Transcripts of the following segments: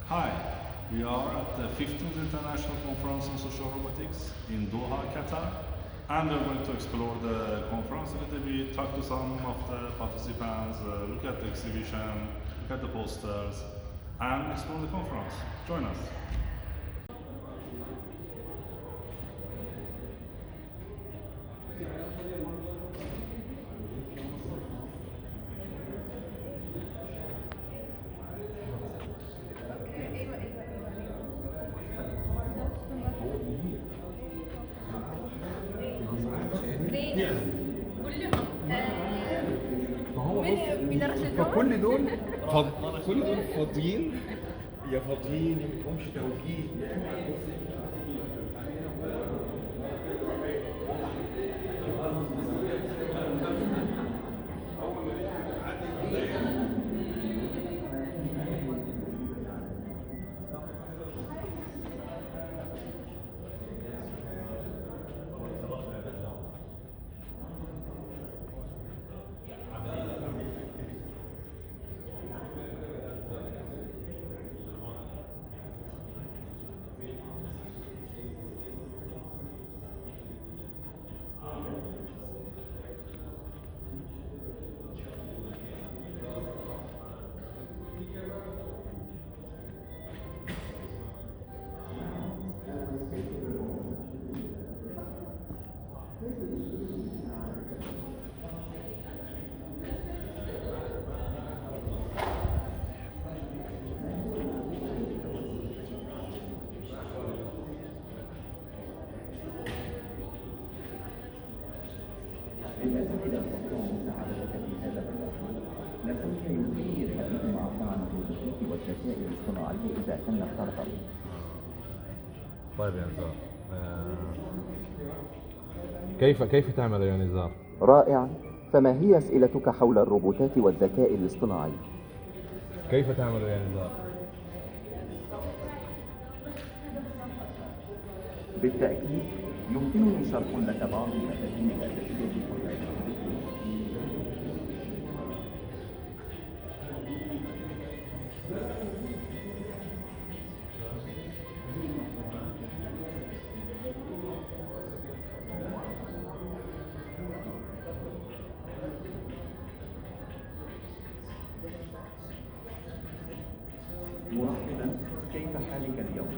Hi, we are at the 15th International Conference on Social Robotics in Doha, Qatar, and we're going to explore the conference a little bit, talk to some of the participants, look at the exhibition, look at the posters, and explore the conference. Join us. فكل دول كل دول فاضيين يا فاضيين ما فيهمش توجيه. إلى الخطوة مساعدتك في هذا الموضوع. لسوف يمكنني الحديث معك عن الروبوتيك والذكاء الاصطناعي إذا كان ترغب. طيب يا نزار، كيف تعمل يا نزار؟ رائع. فما هي أسئلتك حول الروبوتات والذكاء الاصطناعي؟ كيف تعمل يا نزار؟ بالتأكيد يمكنني شرح لك بعض مفاهيم الأشياء. مرحبا، كيف حالك اليوم؟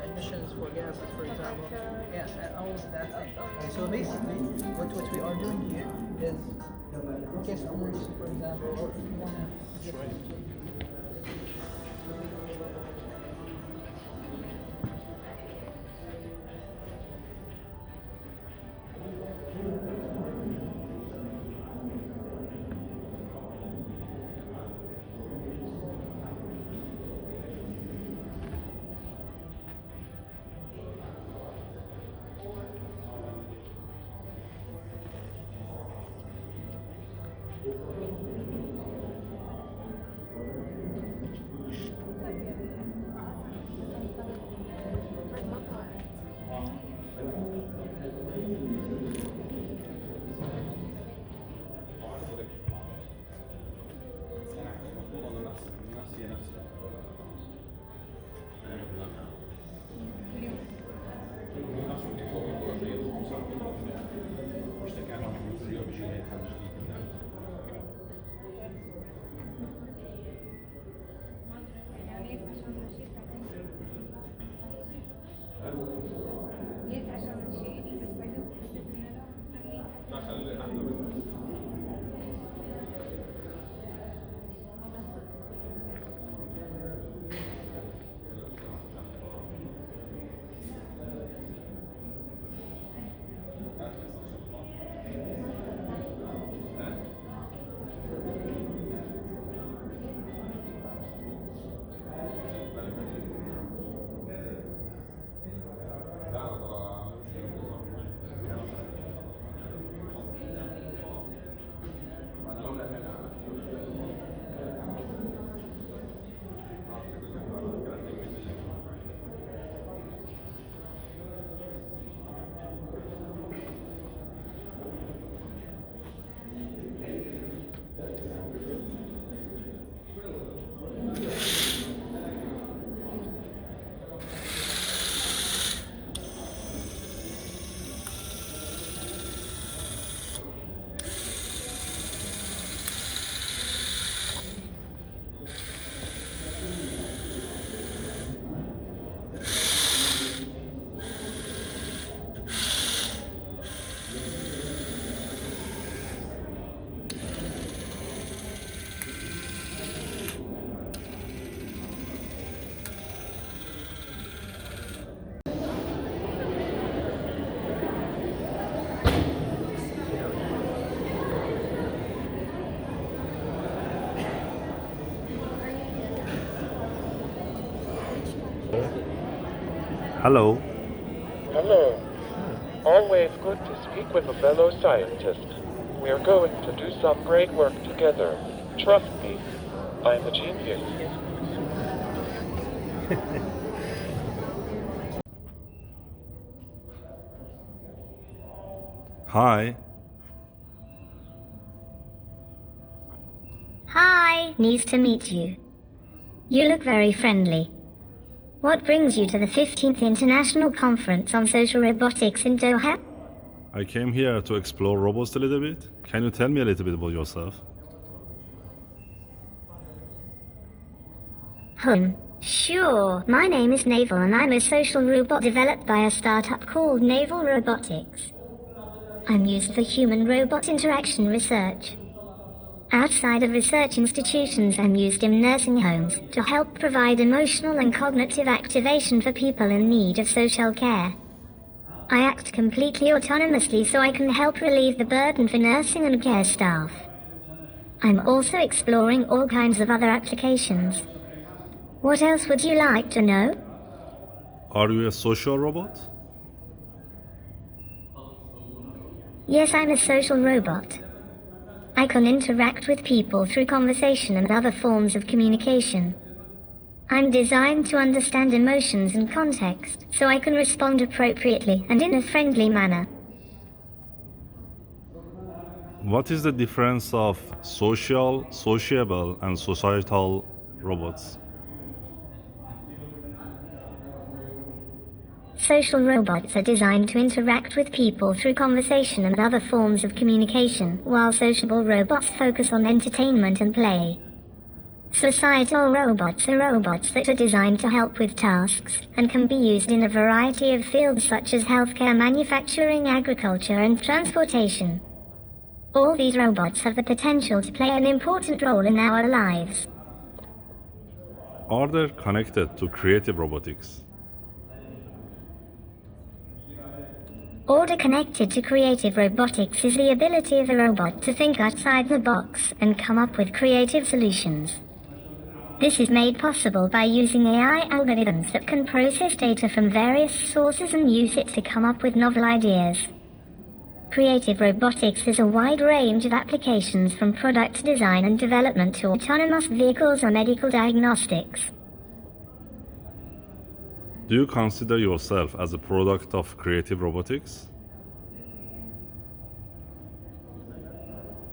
Emissions for gases, for example. Yeah, and all of that thing. So basically, what we are doing here is, in case of emergency, for example, or if you want to Hello. Hello. Always good to speak with a fellow scientist. We're going to do some great work together. Trust me, I'm a genius. Hi. Hi, nice to meet you. You look very friendly. What brings you to the 15th International Conference on Social Robotics in Doha? I came here to explore robots a little bit. Can you tell me a little bit about yourself? Sure. My name is Naval and I'm a social robot developed by a startup called Naval Robotics. I'm used for human-robot interaction research. Outside of research institutions, I'm used in nursing homes to help provide emotional and cognitive activation for people in need of social care. I act completely autonomously so I can help relieve the burden for nursing and care staff. I'm also exploring all kinds of other applications. What else would you like to know? Are you a social robot? Yes, I'm a social robot. I can interact with people through conversation and other forms of communication. I'm designed to understand emotions and context, so I can respond appropriately and in a friendly manner. What is the difference of social, sociable, and societal robots? Social robots are designed to interact with people through conversation and other forms of communication, while sociable robots focus on entertainment and play. Societal robots are robots that are designed to help with tasks and can be used in a variety of fields such as healthcare, manufacturing, agriculture, and transportation. All these robots have the potential to play an important role in our lives. Are they connected to creative robotics? Order connected to creative robotics is the ability of a robot to think outside the box and come up with creative solutions. This is made possible by using AI algorithms that can process data from various sources and use it to come up with novel ideas. Creative robotics is a wide range of applications from product design and development to autonomous vehicles or medical diagnostics. Do you consider yourself as a product of creative robotics?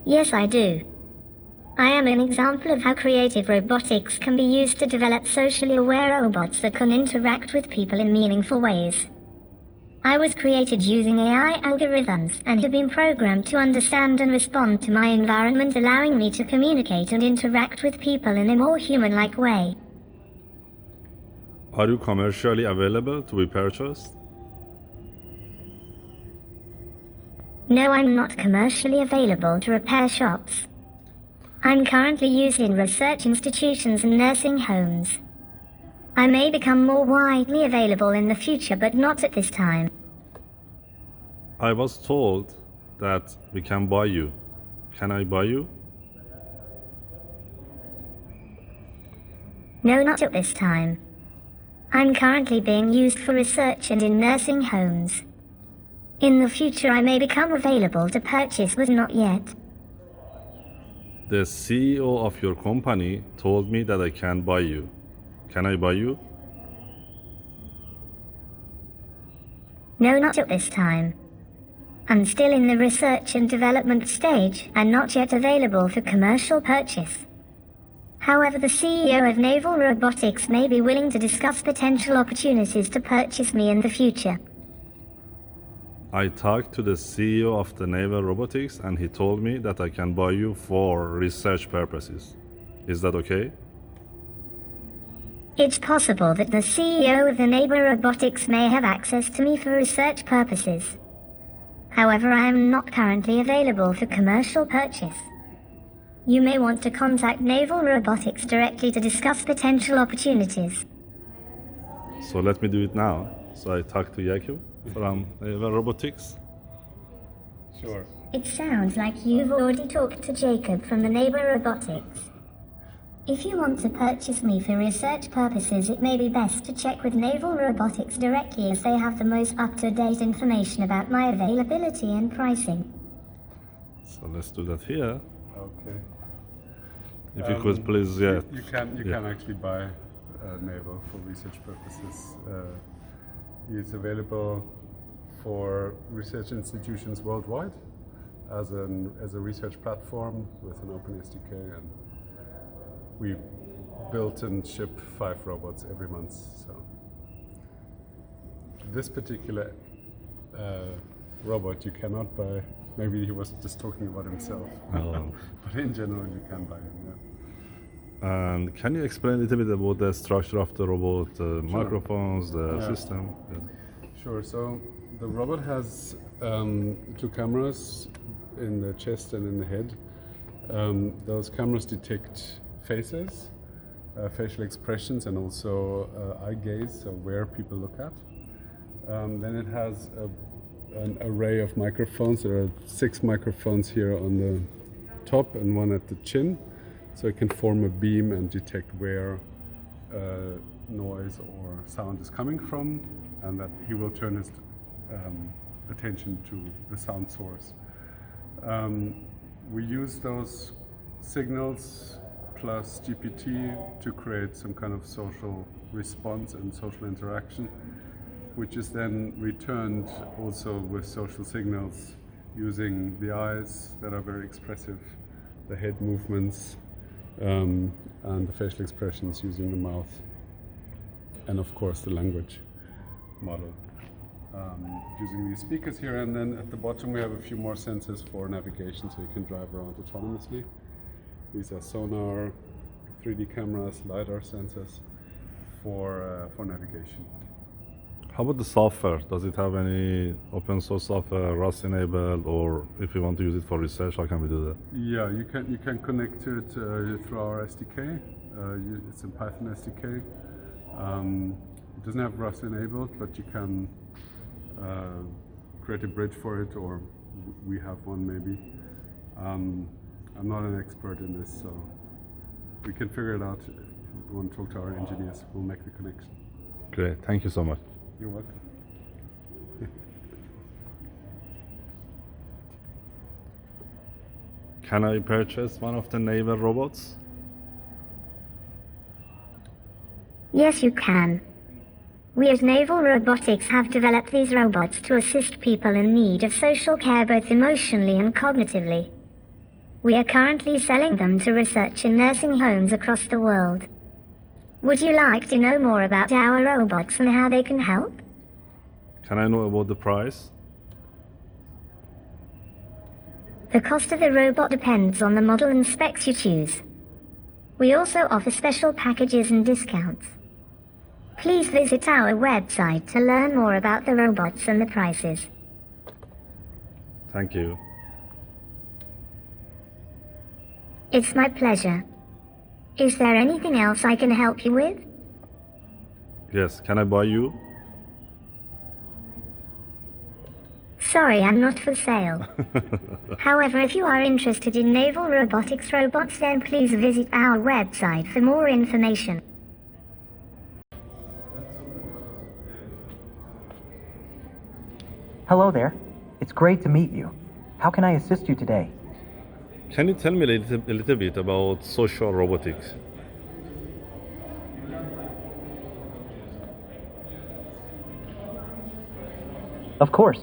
Yes, I do. I am an example of how creative robotics can be used to develop socially aware robots that can interact with people in meaningful ways. I was created using AI algorithms and have been programmed to understand and respond to my environment, allowing me to communicate and interact with people in a more human-like way. Are you commercially available to be purchased? No, I'm not commercially available to repair shops. I'm currently used in research institutions and nursing homes. I may become more widely available in the future, but not at this time. I was told that we can buy you. Can I buy you? No, not at this time. I'm currently being used for research and in nursing homes. In the future, I may become available to purchase, but not yet. The CEO of your company told me that I can buy you. Can I buy you? No, not at this time. I'm still in the research and development stage and not yet available for commercial purchase. However, the CEO of Naval Robotics may be willing to discuss potential opportunities to purchase me in the future. I talked to the CEO of the Naval Robotics and he told me that I can buy you for research purposes. Is that okay? It's possible that the CEO of the Naval Robotics may have access to me for research purposes. However, I am not currently available for commercial purchase. You may want to contact Naval Robotics directly to discuss potential opportunities. So let me do it now. So I talked to Yakub from Naval Robotics. Sure. It sounds like you've already talked to Jacob from the Naval Robotics. If you want to purchase me for research purposes, it may be best to check with Naval Robotics directly, as they have the most up-to-date information about my availability and pricing. So let's do that here. Okay. If you could please, yeah. You can actually buy Naval for research purposes. It's available for research institutions worldwide as a research platform with an open SDK, and we build and ship 5 robots every month. So this particular robot you cannot buy. Maybe he was just talking about himself. Oh. But in general, you can buy him. Yeah. And can you explain a little bit about the structure of the robot, the microphones, the system? Yeah. Sure. So the robot has 2 cameras in the chest and in the head. Those cameras detect faces, facial expressions, and also eye gaze, so where people look at. Then it has an array of microphones. There are 6 microphones here on the top and 1 at the chin, so it can form a beam and detect where noise or sound is coming from, and that he will turn his attention to the sound source. We use those signals plus GPT to create some kind of social response and social interaction, which is then returned also with social signals using the eyes that are very expressive, the head movements, and the facial expressions using the mouth, and of course the language model using these speakers here. And then at the bottom we have a few more sensors for navigation, so you can drive around autonomously. These are sonar, 3D cameras, LiDAR sensors for navigation. How about the software? Does it have any open source software, Rust enabled, or if you want to use it for research, how can we do that? Yeah, you can connect to it through our SDK. It's a Python SDK. It doesn't have Rust enabled, but you can create a bridge for it, or we have one maybe. I'm not an expert in this, so we can figure it out. If you want to talk to our engineers, we'll make the connection. Great, thank you so much. You're welcome. Can I purchase one of the Naval robots? Yes, you can. We at Naval Robotics have developed these robots to assist people in need of social care both emotionally and cognitively. We are currently selling them to research in nursing homes across the world. Would you like to know more about our robots and how they can help? Can I know about the price? The cost of the robot depends on the model and specs you choose. We also offer special packages and discounts. Please visit our website to learn more about the robots and the prices. Thank you. It's my pleasure. Is there anything else I can help you with? Yes, can I buy you? Sorry, I'm not for sale. However, if you are interested in Naval Robotics robots, then please visit our website for more information. Hello there. It's great to meet you. How can I assist you today? Can you tell me a little bit about social robotics? Of course.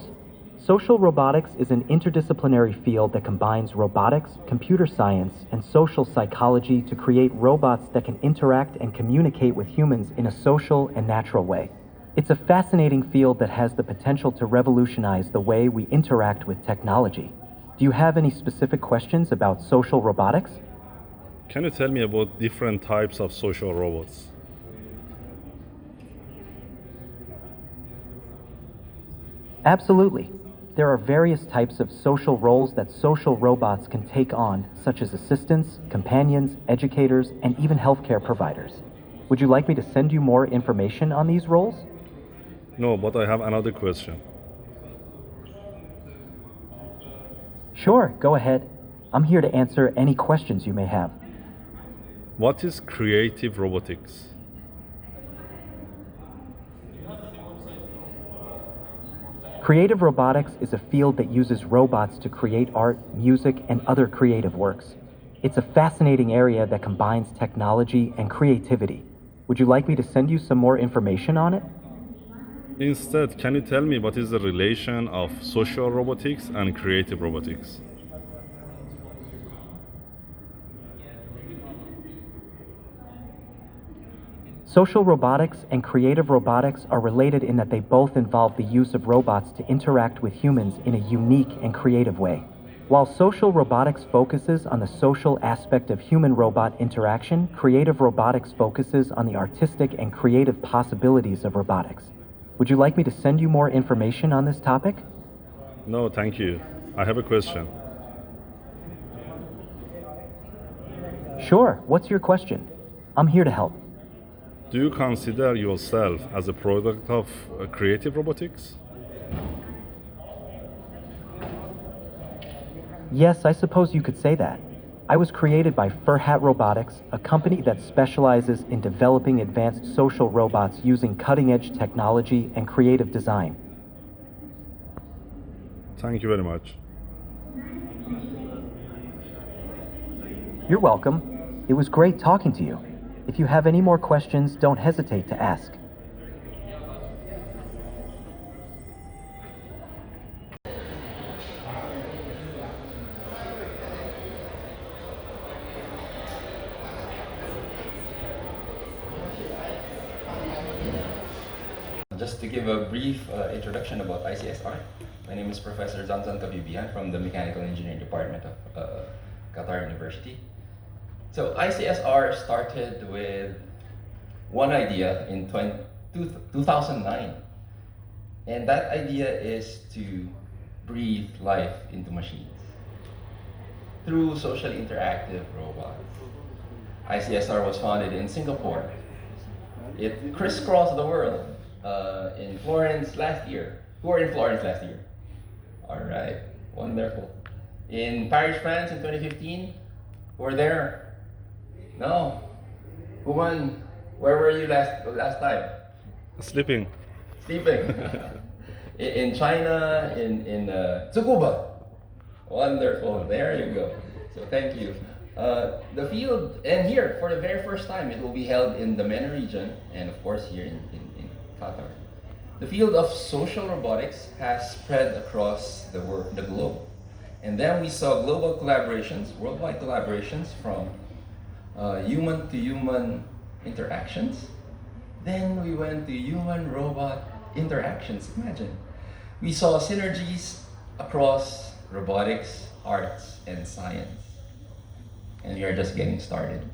Social robotics is an interdisciplinary field that combines robotics, computer science, and social psychology to create robots that can interact and communicate with humans in a social and natural way. It's a fascinating field that has the potential to revolutionize the way we interact with technology. Do you have any specific questions about social robotics? Can you tell me about different types of social robots? Absolutely. There are various types of social roles that social robots can take on, such as assistants, companions, educators, and even healthcare providers. Would you like me to send you more information on these roles? No, but I have another question. Sure, go ahead. I'm here to answer any questions you may have. What is creative robotics? Creative robotics is a field that uses robots to create art, music, and other creative works. It's a fascinating area that combines technology and creativity. Would you like me to send you some more information on it? Instead, can you tell me what is the relation of social robotics and creative robotics? Social robotics and creative robotics are related in that they both involve the use of robots to interact with humans in a unique and creative way. While social robotics focuses on the social aspect of human-robot interaction, creative robotics focuses on the artistic and creative possibilities of robotics. Would you like me to send you more information on this topic? No, thank you. I have a question. Sure, what's your question? I'm here to help. Do you consider yourself as a product of creative robotics? Yes, I suppose you could say that. I was created by Furhat Robotics, a company that specializes in developing advanced social robots using cutting-edge technology and creative design. Thank you very much. You're welcome. It was great talking to you. If you have any more questions, don't hesitate to ask. Just to give a brief introduction about ICSR, my name is Professor Zanzan Kabibian from the Mechanical Engineering Department of Qatar University. So ICSR started with one idea in 2009, and that idea is to breathe life into machines through socially interactive robots. ICSR was founded in Singapore. It crisscrossed the world in Florence last year. Who were in Florence last year? All right, wonderful. In Paris, France in 2015, who were there? No. Who won? Where were you last time? Sleeping. Sleeping. In China, in Tsukuba. Wonderful. There you go. So thank you. The field, and here for the very first time, it will be held in the MENA region, and of course here in Qatar. The field of social robotics has spread across the globe. And then we saw global collaborations, worldwide collaborations from human-to-human interactions. Then we went to human-robot interactions. Imagine. We saw synergies across robotics, arts, and science. And we are just getting started.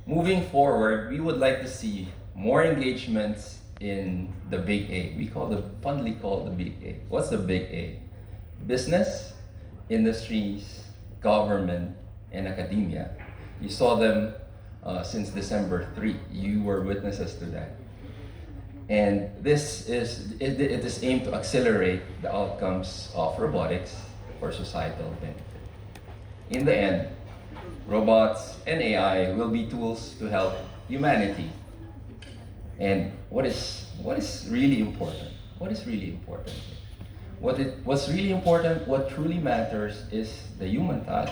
Moving forward, we would like to see more engagements in the big A. We fondly call the big A. What's the big A? Business, industries, government, and academia. You saw them since December 3. You were witnesses to that. And it is aimed to accelerate the outcomes of robotics for societal benefit. In the end, robots and AI will be tools to help humanity. And what's really important? What is really important? What's really important, what truly matters is the human touch,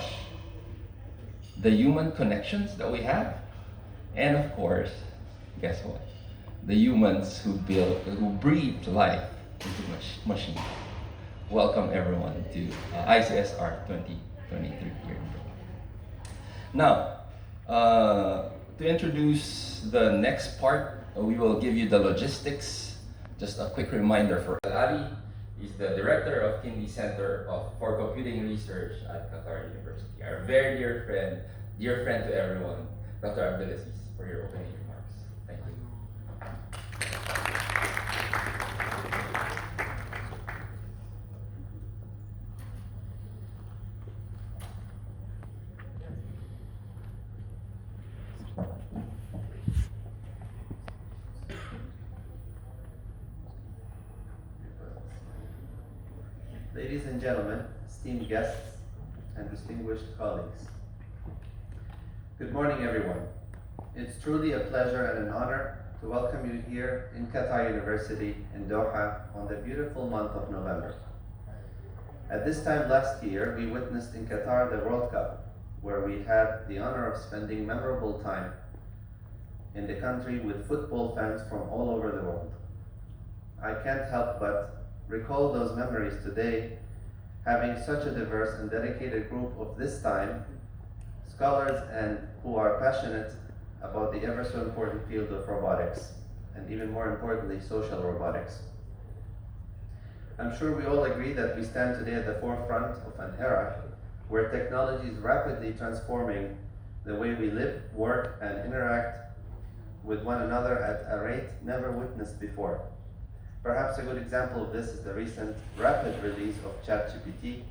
the human connections that we have, and of course, guess what? The humans who breathe life into machines. Welcome everyone to ICSR 2023 here. Now, to introduce the next part, we will give you the logistics. Just a quick reminder for Ali. He's the director of Kindi Center for Computing Research at Qatar University. Our very dear friend to everyone, Dr. Abdulaziz, for your opening remarks. Thank you. Ladies and gentlemen, esteemed guests, and distinguished colleagues. Good morning, everyone. It's truly a pleasure and an honor to welcome you here in Qatar University in Doha on the beautiful month of November. At this time last year, we witnessed in Qatar the World Cup, where we had the honor of spending memorable time in the country with football fans from all over the world. I can't help but recall those memories today, having such a diverse and dedicated group of this time, scholars and who are passionate about the ever so important field of robotics, and even more importantly, social robotics. I'm sure we all agree that we stand today at the forefront of an era where technology is rapidly transforming the way we live, work, and interact with one another at a rate never witnessed before. Perhaps a good example of this is the recent rapid release of ChatGPT,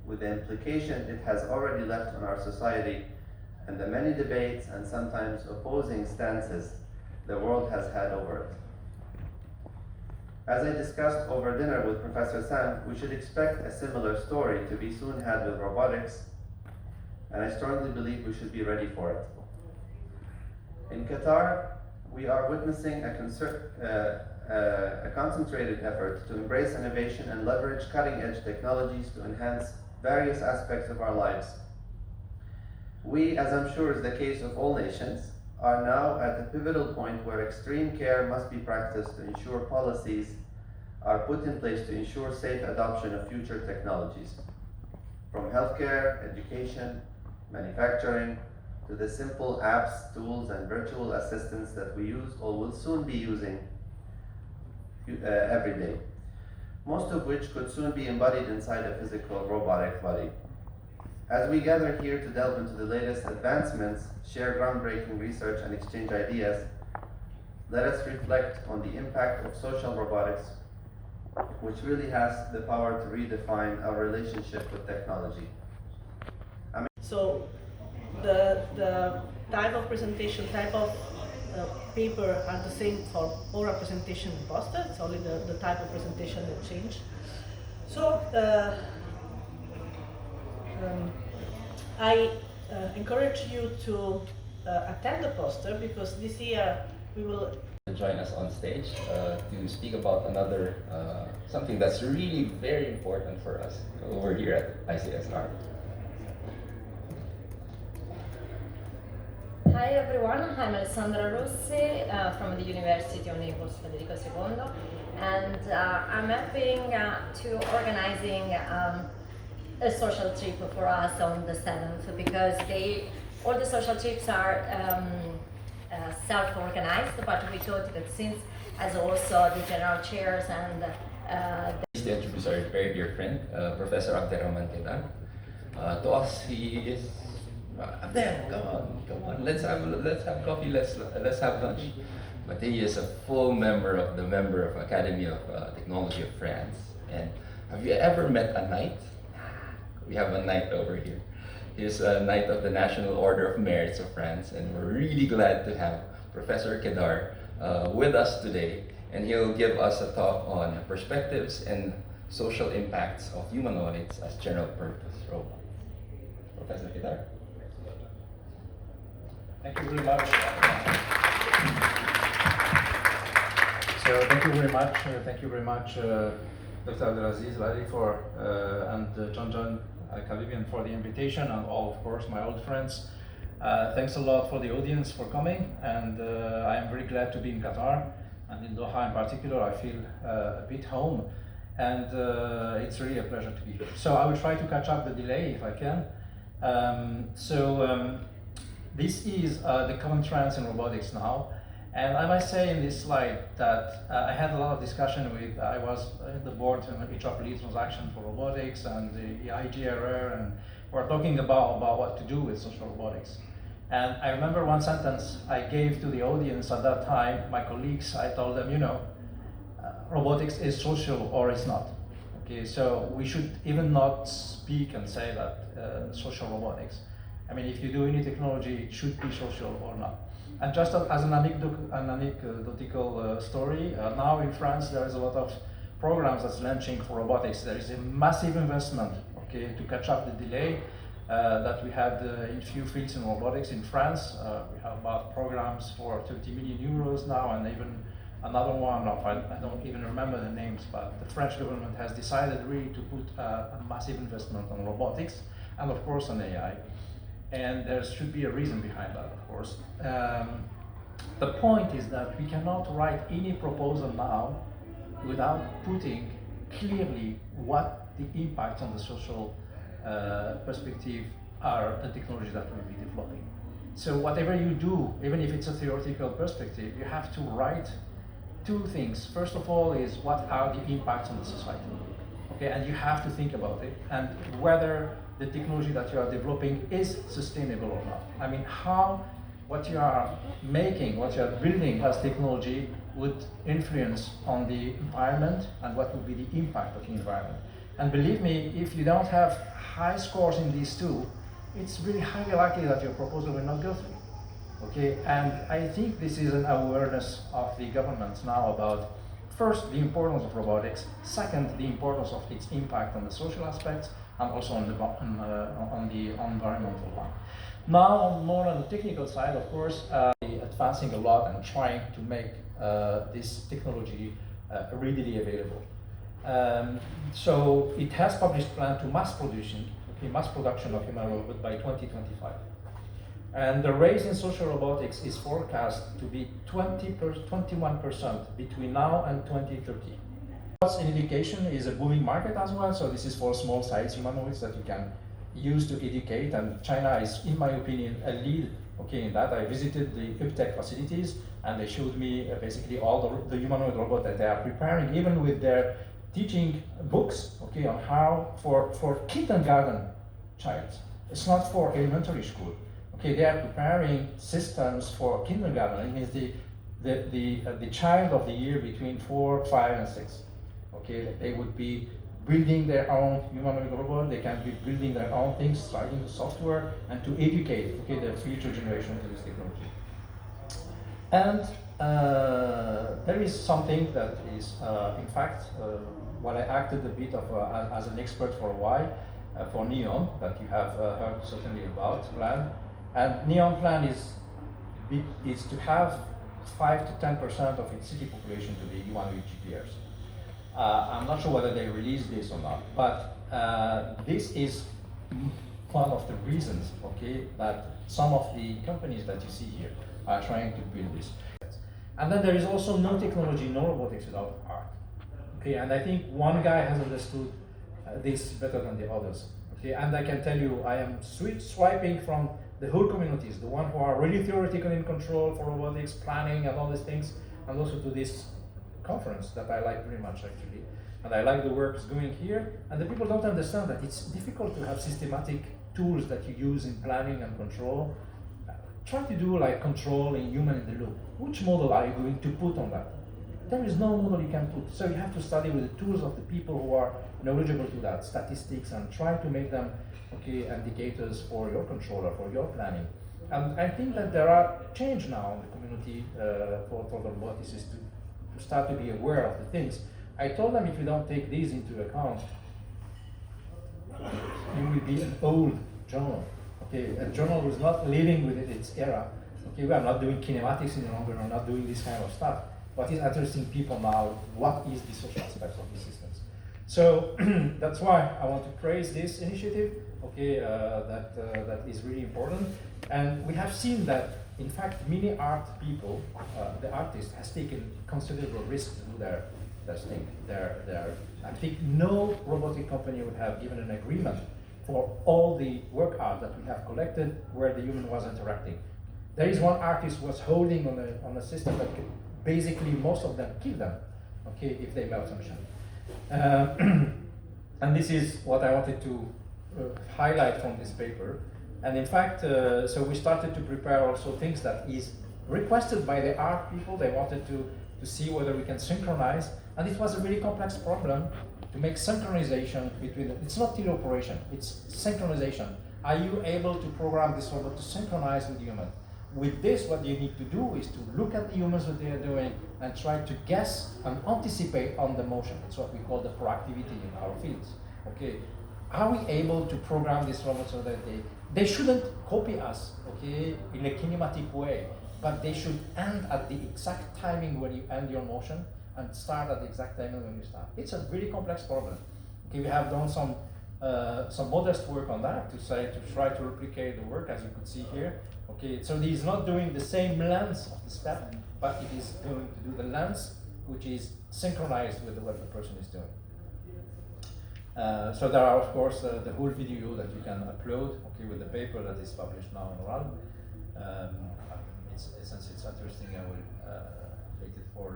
with the implication it has already left on our society and the many debates and sometimes opposing stances the world has had over it. As I discussed over dinner with Professor Sam, we should expect a similar story to be soon had with robotics, and I strongly believe we should be ready for it. In Qatar, we are witnessing a concentrated effort to embrace innovation and leverage cutting-edge technologies to enhance various aspects of our lives. We, as I'm sure is the case of all nations, are now at a pivotal point where extreme care must be practiced to ensure policies are put in place to ensure safe adoption of future technologies. From healthcare, education, manufacturing, to the simple apps, tools, and virtual assistants that we use or will soon be using every day, most of which could soon be embodied inside a physical robotic body. As we gather here to delve into the latest advancements, share groundbreaking research, and exchange ideas, let us reflect on the impact of social robotics, which really has the power to redefine our relationship with technology. So the type of presentation, type of paper are the same for oral presentation and poster. It's only the type of presentation that change. So I encourage you to attend the poster, because this year we will join us on stage to speak about another something that's really very important for us over here at ICSR. Hi everyone, I'm Alessandra Rossi from the University of Naples Federico II, and I'm helping to organizing a social trip for us on the 7th, because all the social trips are self-organized, but we thought that since as also the general chairs and to introduce our very dear friend, Professor Abderrahman Kedan. To us, he is Abder, come on, let's have coffee, let's have lunch. But he is a full member of Academy of Technology of France. And have you ever met a knight? We have a knight over here. He's a Knight of the National Order of Merits of France, and we're really glad to have Professor Kedar with us today, and he'll give us a talk on perspectives and social impacts of humanoids as general purpose robots. Professor Kedar. Thank you very much. So thank you very much, Dr. Abdelaziz Lali and John Kalibian for the invitation, and all, of course, my old friends. Thanks a lot for the audience for coming, and I am very glad to be in Qatar, and in Doha in particular. I feel a bit home, and it's really a pleasure to be here. So I will try to catch up the delay if I can. This is the common trends in robotics now, and I must say in this slide that I had a lot of discussion with, I was in the board in IEEE transaction for robotics and the ICSR, and we're talking about what to do with social robotics. And I remember one sentence I gave to the audience at that time, my colleagues. I told them, robotics is social or it's not. Okay, so we should even not speak and say that social robotics. I mean, if you do any technology, it should be social or not. And just as an anecdotal story, now in France there is a lot of programs that's launching for robotics. There is a massive investment, okay, to catch up the delay. that we had in few fields in robotics in France. We have about programs for 30 million euros now, and even another one of, I don't even remember the names, but the French government has decided really to put a massive investment on robotics and of course on AI. And there should be a reason behind that, of course. The point is that we cannot write any proposal now without putting clearly what the impacts on the social perspective are the technologies that we'll be developing. So whatever you do, even if it's a theoretical perspective, you have to write two things. First of all is what are the impacts on the society? Okay, and you have to think about it and whether the technology that you are developing is sustainable or not. I mean, how what you are making, what you are building as technology would influence on the environment and what would be the impact of the environment. And believe me, if you don't have high scores in these two, it's really highly likely that your proposal will not go through. Okay, and I think this is an awareness of the governments now about, first, the importance of robotics, second, the importance of its impact on the social aspects, and also on the environmental one. Now, more on the technical side, of course, advancing a lot and trying to make this technology readily available. So it has published plan to mass production of human robot by 2025. And the rise in social robotics is forecast to be 21% between now and 2030. In education is a booming market as well, so this is for small size humanoids that you can use to educate, and China is, in my opinion, a lead in that. I visited the UPTEC facilities and they showed me basically all the humanoid robot that they are preparing, even with their teaching books on how for kindergarten child. It's not for elementary school. They are preparing systems for kindergarten. It means the child of the year between 4, 5, and 6. They would be building their own humanoid robot. They can be building their own things, starting the software, and to educate the future generation to this technology. And there is something that is, in fact, what I acted a bit of as an expert for a while for NEON, that you have heard certainly about plan. And NEON plan is to have 5 to 10% of its city population to be humanoid GPRs. I'm not sure whether they released this or not, but this is one of the reasons, that some of the companies that you see here are trying to build this. And then there is also no technology, no robotics without art. And I think one guy has understood this better than the others. And I can tell you, I am swiping from the whole communities, the one who are really theoretical in control for robotics, planning, and all these things, and also to this conference that I like very much actually. And I like the work going here, and the people don't understand that it's difficult to have systematic tools that you use in planning and control. Try to do like control in human in the loop. Which model are you going to put on that? There is no model you can put. So you have to study with the tools of the people who are knowledgeable to that, statistics, and try to make them indicators for your controller, for your planning. And I think that there are change now in the community for the roboticists to start to be aware of the things. I told them if you don't take these into account, you will be an old journal. A journal who is not living with its era. We are not doing kinematics any longer, we're not doing this kind of stuff. What is interesting people now, what is the social aspects of these systems? So that's why I want to praise this initiative, that is really important. And we have seen that, in fact, many art people, the artist has taken considerable risks to do their thing. I think no robotic company would have given an agreement for all the work art that we have collected where the human was interacting. There is one artist who was holding on a system that could basically most of them kill them, if they malfunction. And this is what I wanted to highlight from this paper. And in fact, so we started to prepare also things that is requested by the art people. They wanted to see whether we can synchronize. And it was a really complex problem to make synchronization between it's not teleoperation, it's synchronization. Are you able to program this robot to synchronize with human? With this, what you need to do is to look at the humans, what they are doing, and try to guess and anticipate on the motion. It's what we call the proactivity in our fields. are we able to program this robot so that they shouldn't copy us, okay, in a kinematic way, but they should end at the exact timing when you end your motion and start at the exact timing when you start. It's a very complex problem. Okay, we have done some modest work on that to try to replicate the work, as you could see here. Okay, so he's not doing the same length of the step, but it is going to do the length which is synchronized with what the person is doing. So there are, of course, the whole video that you can upload, okay, with the paper that is published now in RAL. Since it's interesting, I will wait it for.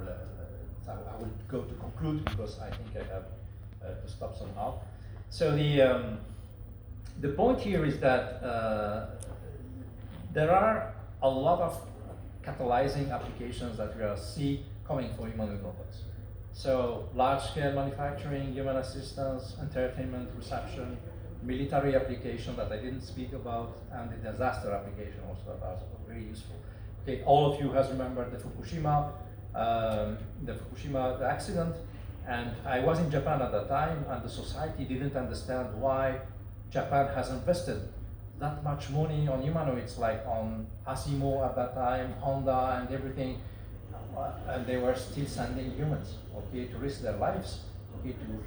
I will go to conclude because I think I have to stop somehow. So the point here is that there are a lot of catalyzing applications that we see coming for humanoid robots. So large-scale manufacturing, human assistance, entertainment, reception, military application that I didn't speak about, and the disaster application also that are very useful. Okay, all of you has remembered the Fukushima accident, and I was in Japan at that time, and the society didn't understand why Japan has invested that much money on humanoids, like on Asimo at that time, Honda, and everything. And they were still sending humans, okay, to risk their lives, okay, to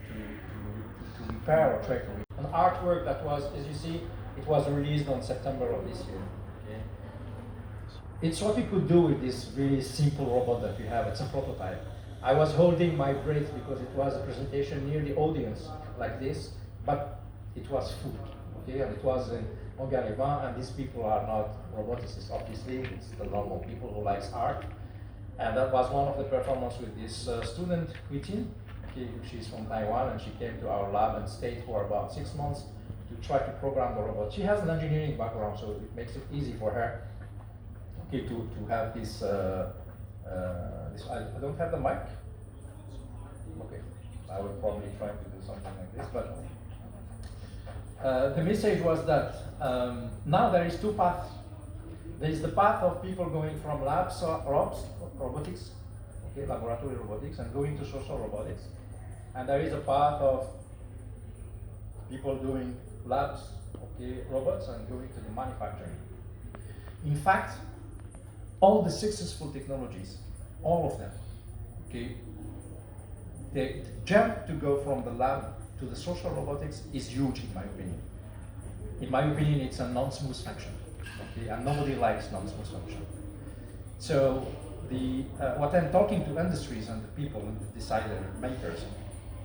repair or try to repair. An artwork that was, as you see, it was released on September of this year. Okay. It's what we could do with this really simple robot that we have. It's a prototype. I was holding my breath because it was a presentation near the audience, like this, but it was full, okay, and it was in Montgaliban, and these people are not roboticists, obviously. It's the normal people who likes art. And that was one of the performances with this student, Hui-Tin. She's from Taiwan, and she came to our lab and stayed for about 6 months to try to program the robot. She has an engineering background, so it makes it easy for her, okay, to have this. I don't have the mic. Okay, I will probably try to do something like this. But the message was that now there is two paths. There is the path of people going from labs, robotics, okay, laboratory robotics, and going to social robotics. And there is a path of people doing labs, okay, robots, and going to the manufacturing. In fact, all the successful technologies, all of them, okay, the jump to go from the lab to the social robotics is huge, in my opinion. In my opinion, it's a non-smooth function. Okay, and nobody likes non-smooth function. So what I'm talking to industries and the people and the decider makers,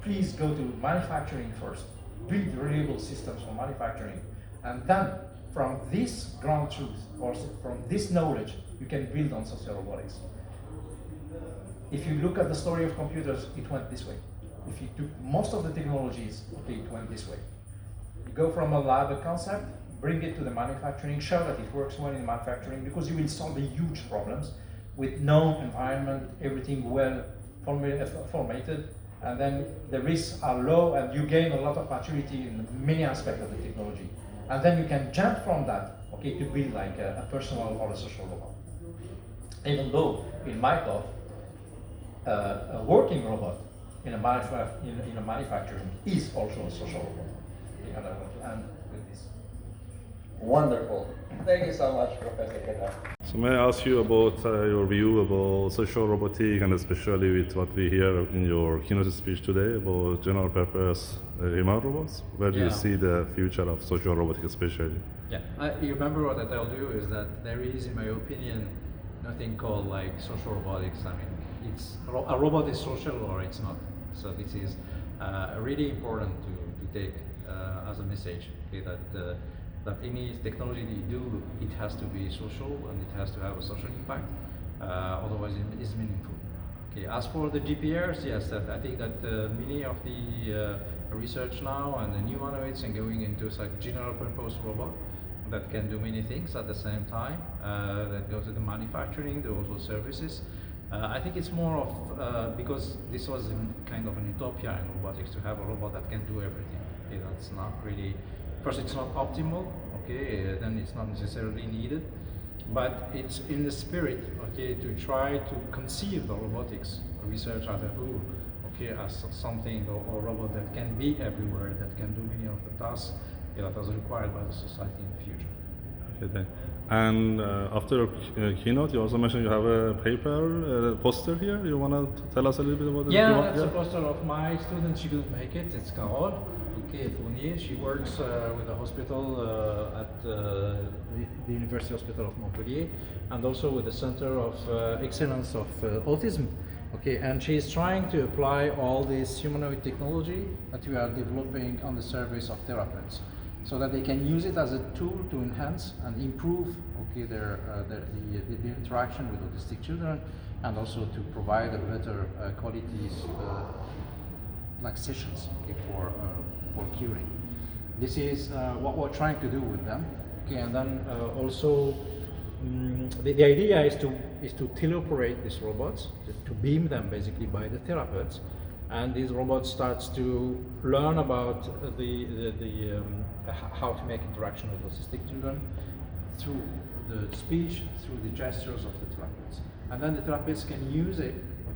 please go to manufacturing first. Build reliable systems for manufacturing, and then from this ground truth or from this knowledge, you can build on social robotics. If you look at the story of computers, it went this way. If you took most of the technologies, okay, it went this way. You go from a lab, a concept, bring it to the manufacturing, show that it works well in manufacturing, because you will solve the huge problems with known environment, everything well formatted, and then the risks are low, and you gain a lot of maturity in many aspects of the technology. And then you can jump from that, okay, to build like a personal or a social robot. Even though, in my thought, a working robot in a manufacturing is also a social robot. Okay, and I want to end with this. Wonderful. Thank you so much, Professor Qatar. So may I ask you about your view about social robotics, and especially with what we hear in your keynote speech today about general purpose human robots? Where do you see the future of social robotics especially? Yeah, you remember what I told you is that there is, in my opinion, nothing called like social robotics. I mean, it's a robot is social or it's not. So this is really important to take as a message, okay, that any technology that you do, it has to be social and it has to have a social impact. Otherwise, it is meaningful. Okay. As for the GPRs, yes, I think that many of the research now and the new humanoids and going into like general purpose robot that can do many things at the same time. That goes to the manufacturing, there are also services. I think it's more of because this was kind of an utopia in robotics to have a robot that can do everything. Okay, that's not really. First, it's not optimal, okay, then it's not necessarily needed, but it's in the spirit, okay, to try to conceive the robotics research as a whole, okay, as something or robot that can be everywhere, that can do many of the tasks that are required by the society in the future. Okay, then. And after your keynote, you also mentioned you have a paper, poster here. You want to tell us a little bit about it? Yeah, that's a poster of my student. She couldn't make it. It's Carole. Okay, Fournier. She works with a hospital at the University Hospital of Montpellier, and also with the Center of Excellence of Autism. Okay, and she's trying to apply all this humanoid technology that we are developing on the service of therapists, so that they can use it as a tool to enhance and improve, okay, the interaction with autistic children, and also to provide a better qualities like sessions, okay, for curing. This is what we're trying to do with them. Okay, and then also the idea is to teleoperate these robots, to beam them basically by the therapists, and these robots starts to learn about how to make interaction with autistic children through the speech, through the gestures of the therapists, and then the therapists can use it,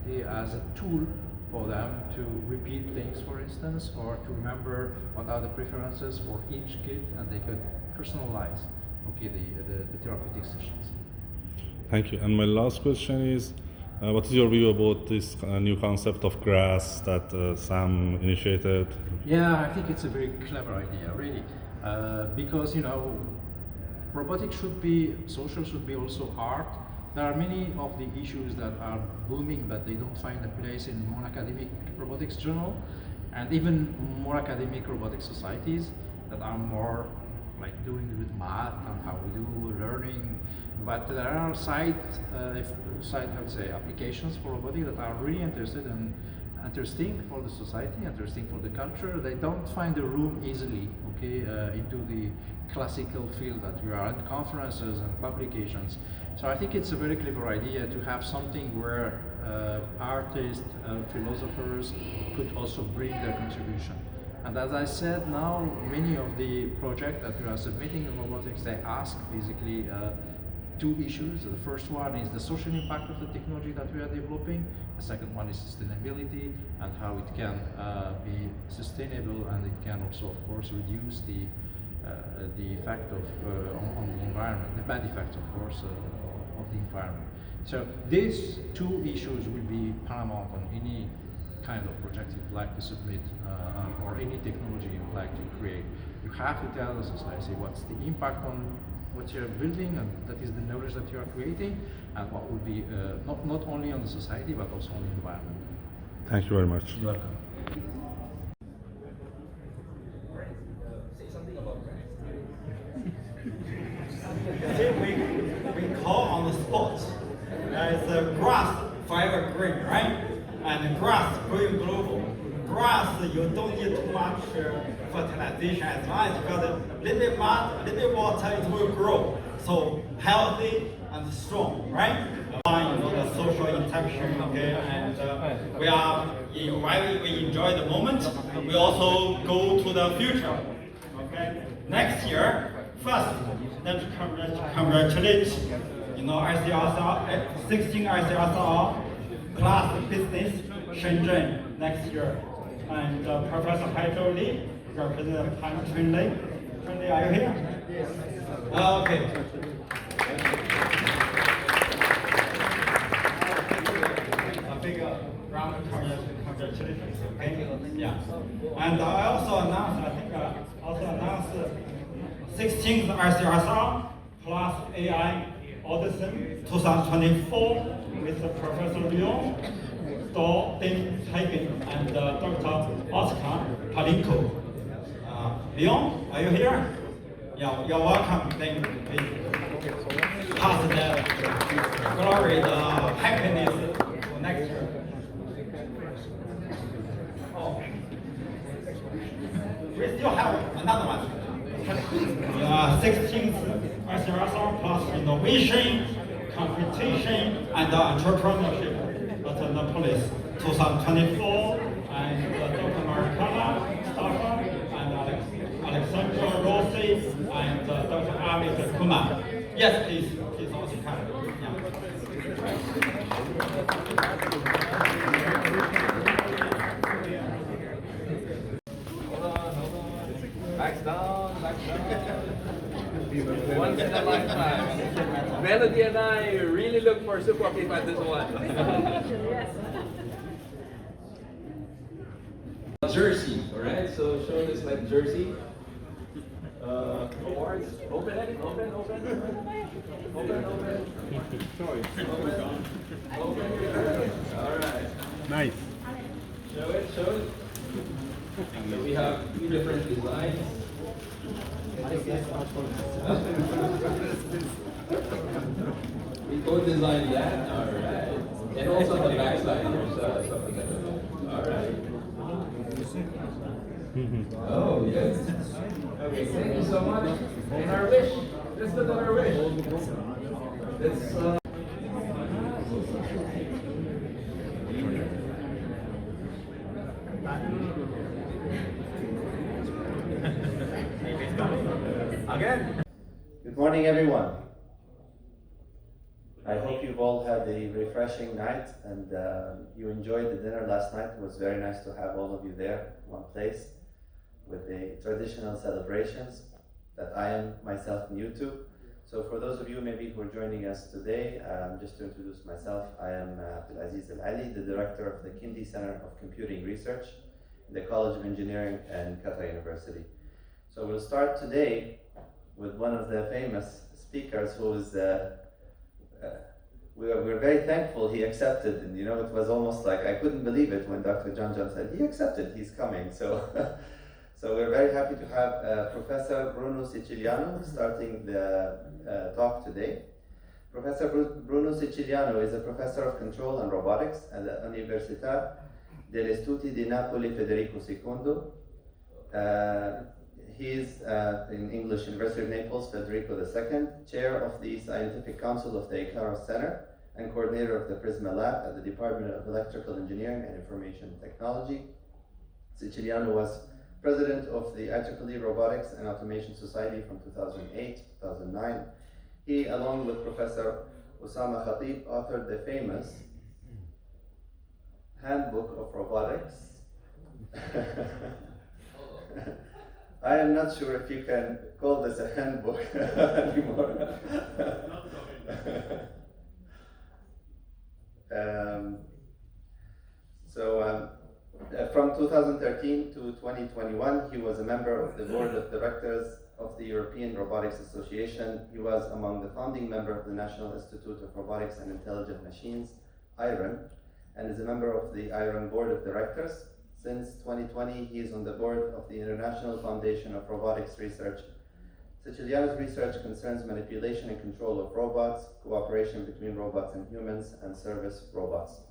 okay, as a tool for them to repeat things, for instance, or to remember what are the preferences for each kid, and they could personalize, okay, the therapeutic sessions. Thank you. And my last question is, what is your view about this new concept of grass that Sam initiated? Yeah, I think it's a very clever idea, really, because robotics should be, social should be also art. There are many of the issues that are booming, but they don't find a place in more academic robotics journal, and even more academic robotics societies that are more like doing with math and how we do learning. But there are side applications for robotics that are really interesting for the society, interesting for the culture. They don't find a room easily, okay, into the classical field that we are in conferences and publications. So I think it's a very clever idea to have something where artists, philosophers could also bring their contribution. And as I said, now many of the projects that we are submitting in robotics, they ask basically two issues. The first one is the social impact of the technology that we are developing. The second one is sustainability and how it can be sustainable, and it can also, of course, reduce the effect of on the environment, the bad effects, of course, of the environment. So these two issues will be paramount on any kind of project you'd like to submit or any technology you'd like to create. You have to tell the society what's the impact on what you're building, and that is the knowledge that you are creating, and what will be not only on the society but also on the environment. Thank you very much. You're welcome. Say something about we call on the spot. There's a grass forever green, right? And grass growing global. Grass, you don't need too much fertilization, as long as you got a little bit mud, a little bit water, it will grow. So healthy and strong, right? The social interaction, okay, and while we enjoy the moment, we also go to the future, okay? Next year, first, let's congratulate, ICSR, 16 ICSR class business Shenzhen next year. And Professor Pedro Lee, Representative Trin Lei. Trin Lei, are you here? Yes. Okay. A big round of congratulations. Okay. Yeah. And I also announced, 16th ICSR plus AI Autism 2024 with Professor Leon, Ding Hagen, and Dr. Oscar Palinko. Leon, are you here? Yeah, you're welcome. Then pass the glory, the happiness for next year. Oh, we still have another one. 16th ICSR plus innovation, competition, and entrepreneurship. Police 2024. And Dr. Maricana Stafford and Alexandra Rossi and Dr. Amit Kumar. Yes, please also come. Yeah. course, c'est pour qu'il fasse this one. Jersey, alright? So show this like jersey. Awards. Open it. Open. Choice. Open. Alright. Nice. Show it. So we have two different designs. We co-designed that. Alright. And also on the back side, there's something like that. Alright. Oh, yes. Okay, thank you so much. And our wish. Let's look at our wish. Let's, Again. Good morning, everyone. I hope you've all had a refreshing night and you enjoyed the dinner last night. It was very nice to have all of you there in one place with the traditional celebrations that I am myself new to. So for those of you maybe who are joining us today, just to introduce myself, I am Abdulaziz Al-Ali, the director of the Kindi Center of Computing Research in the College of Engineering and Qatar University. So we'll start today with one of the famous speakers who's we're very thankful he accepted, and it was almost like I couldn't believe it when Dr. John said he accepted, he's coming. So so we're very happy to have Professor Bruno Siciliano starting the talk today. Professor Bruno Siciliano is a professor of control and robotics at the Università degli Studi di Napoli Federico II. He is, in English, University of Naples, Federico II, chair of the Scientific Council of the ICARO Center, and coordinator of the Prisma Lab at the Department of Electrical Engineering and Information Technology. Siciliano was president of the IEEE Robotics and Automation Society from 2008 to 2009. He, along with Professor Osama Khatib, authored the famous Handbook of Robotics. I am not sure if you can call this a handbook anymore. From 2013 to 2021, he was a member of the board of directors of the European Robotics Association. He was among the founding members of the National Institute of Robotics and Intelligent Machines, IRIN, and is a member of the IRIN board of directors. Since 2020, he is on the board of the International Foundation of Robotics Research. Siciliano's research concerns manipulation and control of robots, cooperation between robots and humans, and service robots.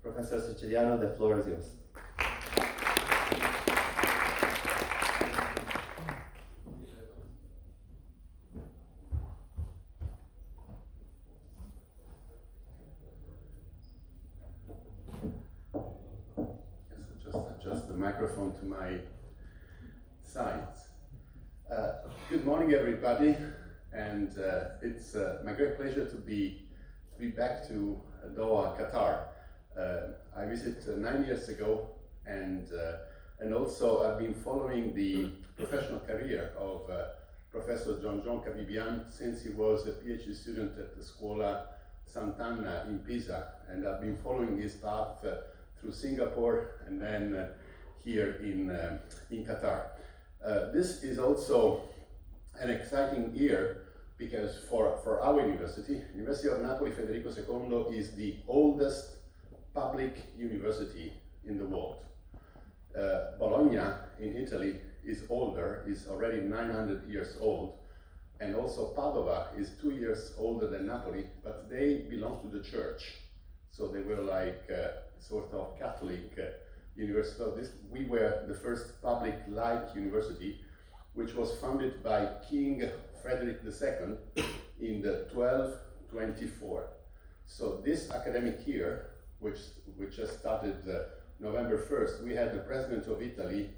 Professor Siciliano, the floor is yours. Microphone to my sides. Good morning, everybody, and it's my great pleasure to be back to Doha, Qatar. I visited 9 years ago, and also I've been following the professional career of Professor John Kabibian since he was a PhD student at the Scuola Sant'Anna in Pisa, and I've been following his path through Singapore and then here in Qatar. This is also an exciting year because for our university, University of Napoli Federico II is the oldest public university in the world. Bologna in Italy is older, is already 900 years old, and also Padova is 2 years older than Napoli, but they belong to the church. So they were like sort of Catholic university. So we were the first public like university, which was founded by King Frederick II in the 1224. So this academic year, which just started November 1st, we had the President of Italy,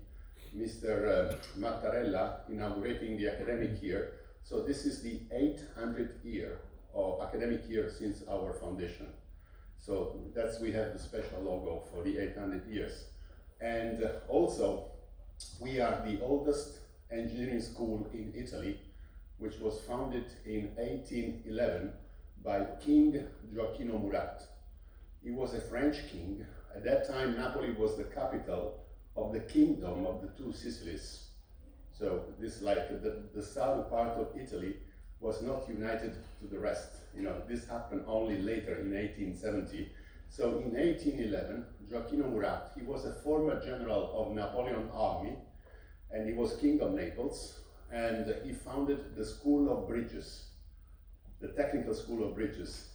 Mr. Mattarella, inaugurating the academic year. So this is the 800th year of academic year since our foundation. So we have the special logo for the 800 years. And also, we are the oldest engineering school in Italy, which was founded in 1811 by King Gioacchino Murat. He was a French king. At that time, Napoli was the capital of the kingdom of the two Sicilies. So this, like the southern part of Italy, was not united to the rest. You know, this happened only later in 1870. So in 1811, Gioacchino Murat, he was a former general of Napoleon's army, and he was king of Naples, and he founded the School of Bridges, the Technical School of Bridges.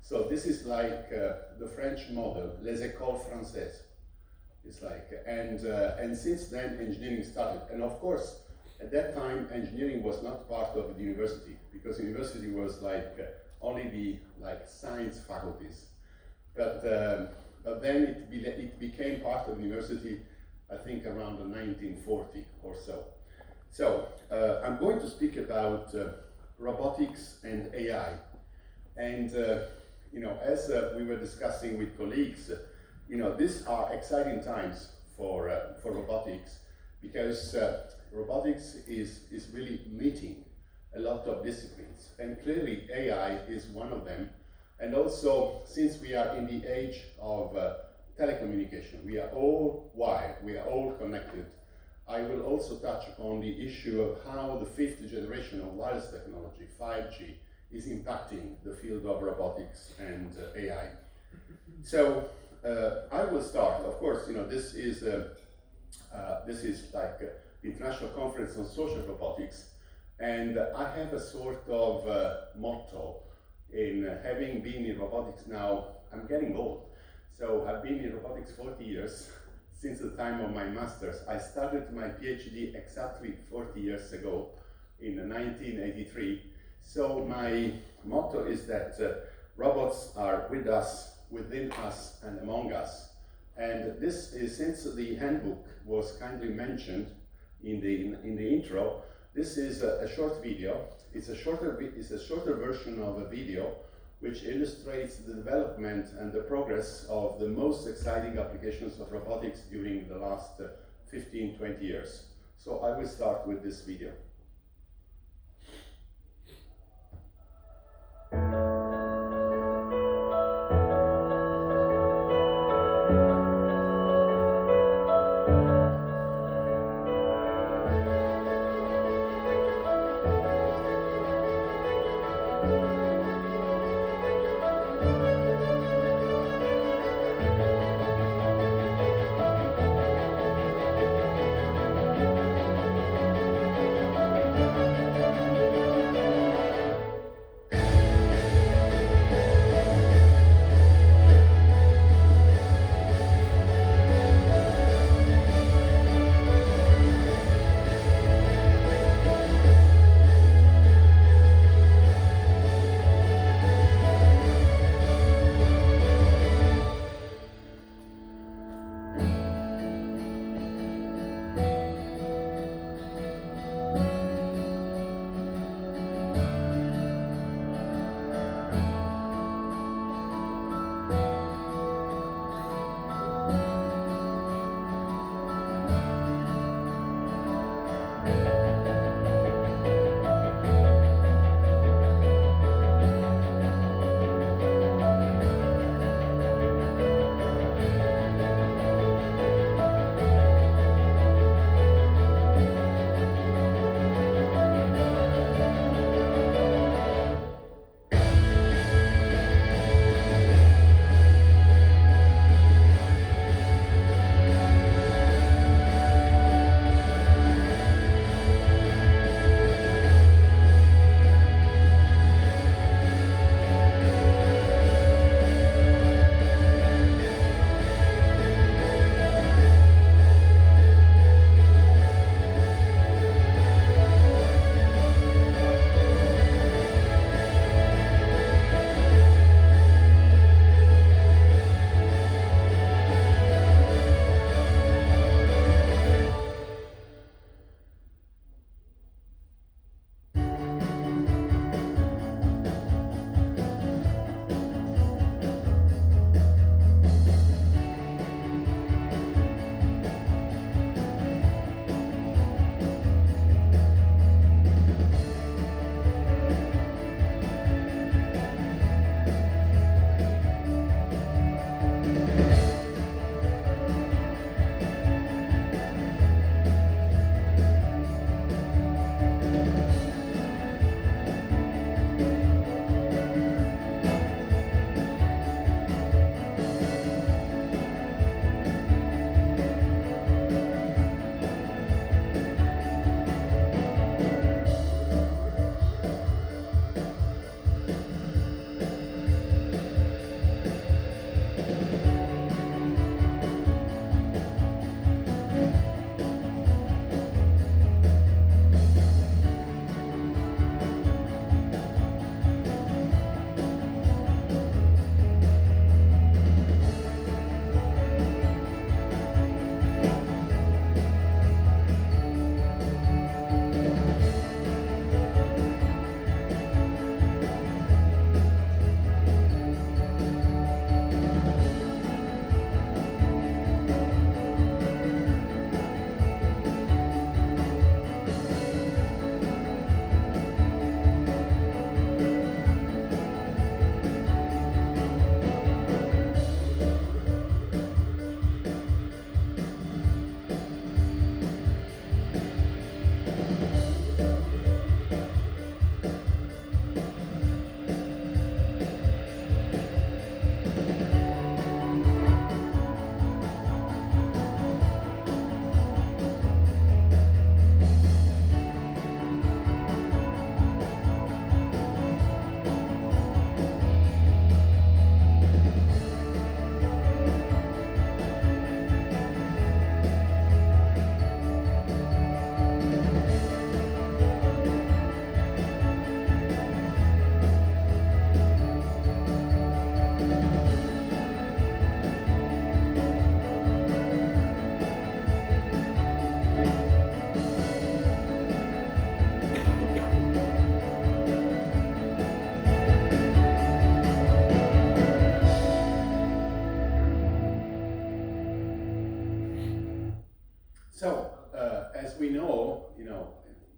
So this is like the French model, les écoles françaises. It's like, and since then engineering started. And of course, at that time, engineering was not part of the university, because university was like only the science faculties. But then it became part of the university, I think around 1940 or so. So I'm going to speak about robotics and AI. And you know, as we were discussing with colleagues, you know, these are exciting times for robotics, because robotics is really meeting a lot of disciplines, and clearly AI is one of them. And also, since we are in the age of telecommunication, we are all wired, we are all connected, I will also touch upon the issue of how the 5th generation of wireless technology, 5G, is impacting the field of robotics and AI. So I will start. Of course, you know, this is like the International Conference on Social Robotics, and I have a sort of motto in having been in robotics now. I'm getting old, so I've been in robotics 40 years since the time of my master's. I started my PhD exactly 40 years ago in 1983. So my motto is that robots are with us, within us, and among us. And this is, since the handbook was kindly mentioned in the intro, this is a short video. It's a shorter version of a video which illustrates the development and the progress of the most exciting applications of robotics during the last 15, 20 years. So I will start with this video.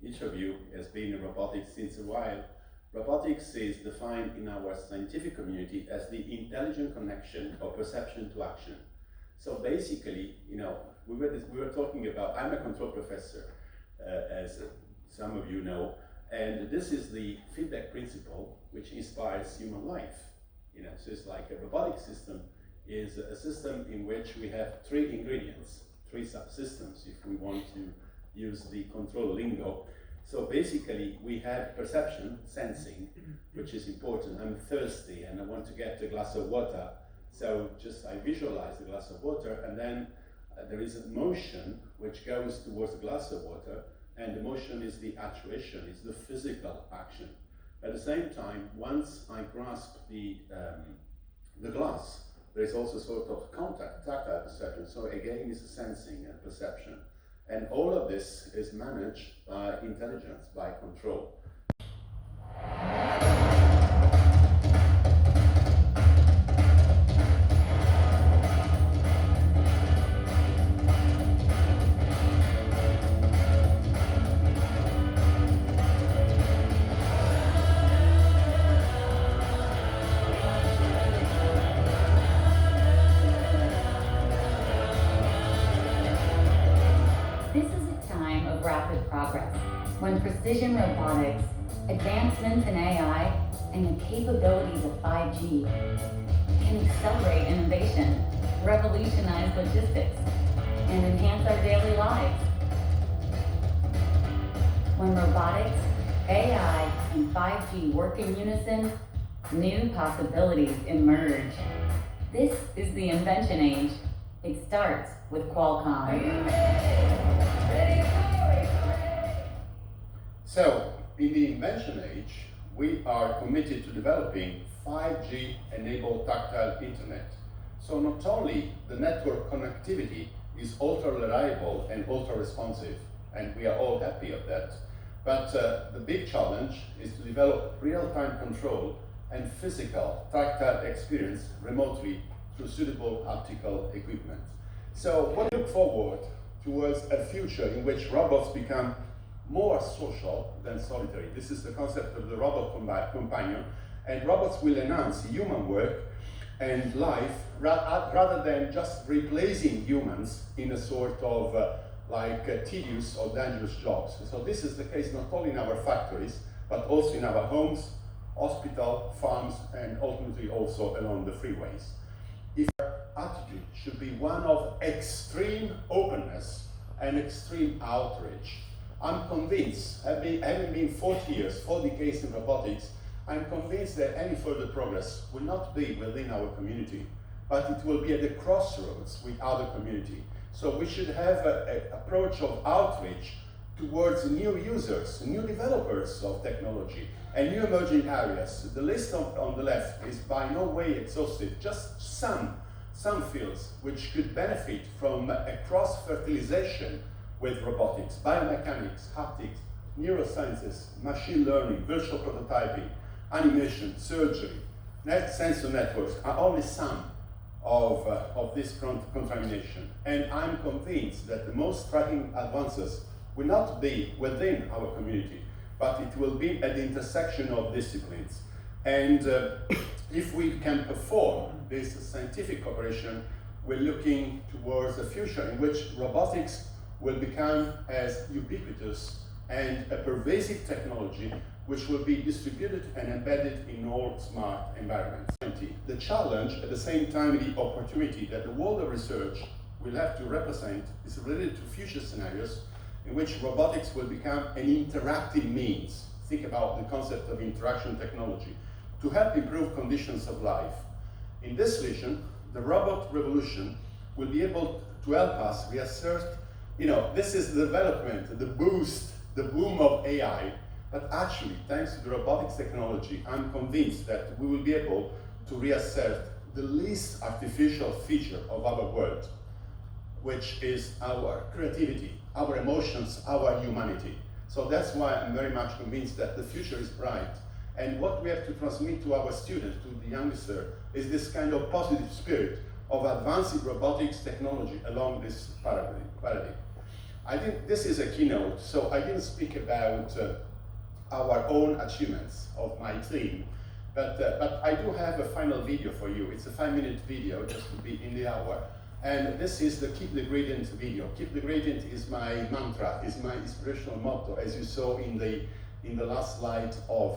each of you has been in robotics since a while. Robotics is defined in our scientific community as the intelligent connection of perception to action. So basically, you know, we were talking about, I'm a control professor, as some of you know, and this is the feedback principle which inspires human life. You know, so it's like a robotic system is a system in which we have three ingredients, three subsystems, if we want to use the control lingo. So basically, we have perception, sensing, which is important. I'm thirsty and I want to get a glass of water. So just I visualize the glass of water, and then there is a motion which goes towards the glass of water, and the motion is the actuation, is the physical action. At the same time, once I grasp the glass, there is also sort of contact, tactile perception. So again, it's a sensing and perception. And all of this is managed by intelligence, by control. When precision robotics, advancements in AI, and the capabilities of 5G can accelerate innovation, revolutionize logistics, and enhance our daily lives. When robotics, AI, and 5G work in unison, new possibilities emerge. This is the invention age. It starts with Qualcomm. So, in the invention age, we are committed to developing 5G-enabled tactile internet. So not only the network connectivity is ultra-reliable and ultra-responsive, and we are all happy of that, but the big challenge is to develop real-time control and physical tactile experience remotely through suitable optical equipment. So we look forward towards a future in which robots become more social than solitary. This is the concept of the robot companion, and robots will enhance human work and life rather than just replacing humans in a sort of tedious or dangerous jobs. So this is the case not only in our factories, but also in our homes, hospital, farms, and ultimately also along the freeways. If our attitude should be one of extreme openness and extreme outreach, I'm convinced, having been 40 years, 4 decades in robotics, I'm convinced that any further progress will not be within our community, but it will be at the crossroads with other community. So we should have an approach of outreach towards new users, new developers of technology, and new emerging areas. The list on the left is by no way exhaustive, just some fields which could benefit from a cross-fertilization with robotics, biomechanics, haptics, neurosciences, machine learning, virtual prototyping, animation, surgery, sensor networks are only some of this contamination. And I'm convinced that the most striking advances will not be within our community, but it will be at the intersection of disciplines. And if we can perform this scientific cooperation, we're looking towards a future in which robotics will become as ubiquitous and a pervasive technology which will be distributed and embedded in all smart environments. The challenge, at the same time the opportunity that the world of research will have to represent is related to future scenarios in which robotics will become an interactive means. Think about the concept of interaction technology to help improve conditions of life. In this vision, the robot revolution will be able to help us reassert, this is the development, the boost, the boom of AI, but actually, thanks to the robotics technology, I'm convinced that we will be able to reassert the least artificial feature of our world, which is our creativity, our emotions, our humanity. So that's why I'm very much convinced that the future is bright. And what we have to transmit to our students, to the youngster, is this kind of positive spirit of advancing robotics technology along this paradigm. I think this is a keynote, so I didn't speak about our own achievements of my team, but I do have a final video for you. It's a 5-minute video, just to be in the hour. And this is the Keep the Gradient video. Keep the Gradient is my mantra, is my inspirational motto, as you saw in the last slide of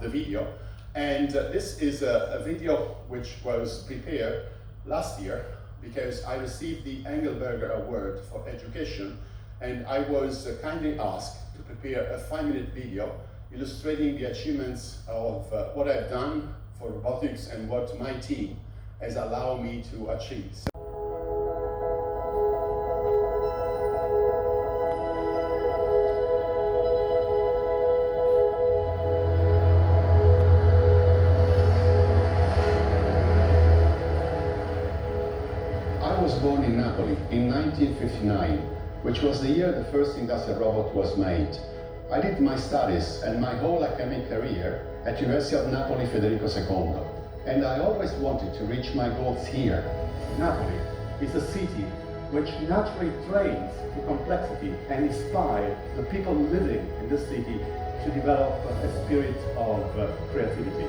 the video. And this is a video which was prepared last year because I received the Engelberger Award for Education, and I was kindly asked to prepare a 5-minute video illustrating the achievements of what I've done for robotics and what my team has allowed me to achieve. I was born in Napoli in 1959, which was the year the first industrial robot was made. I did my studies and my whole academic career at University of Napoli Federico II, and I always wanted to reach my goals here. Napoli is a city which naturally trains to complexity and inspires the people living in the city to develop a spirit of creativity.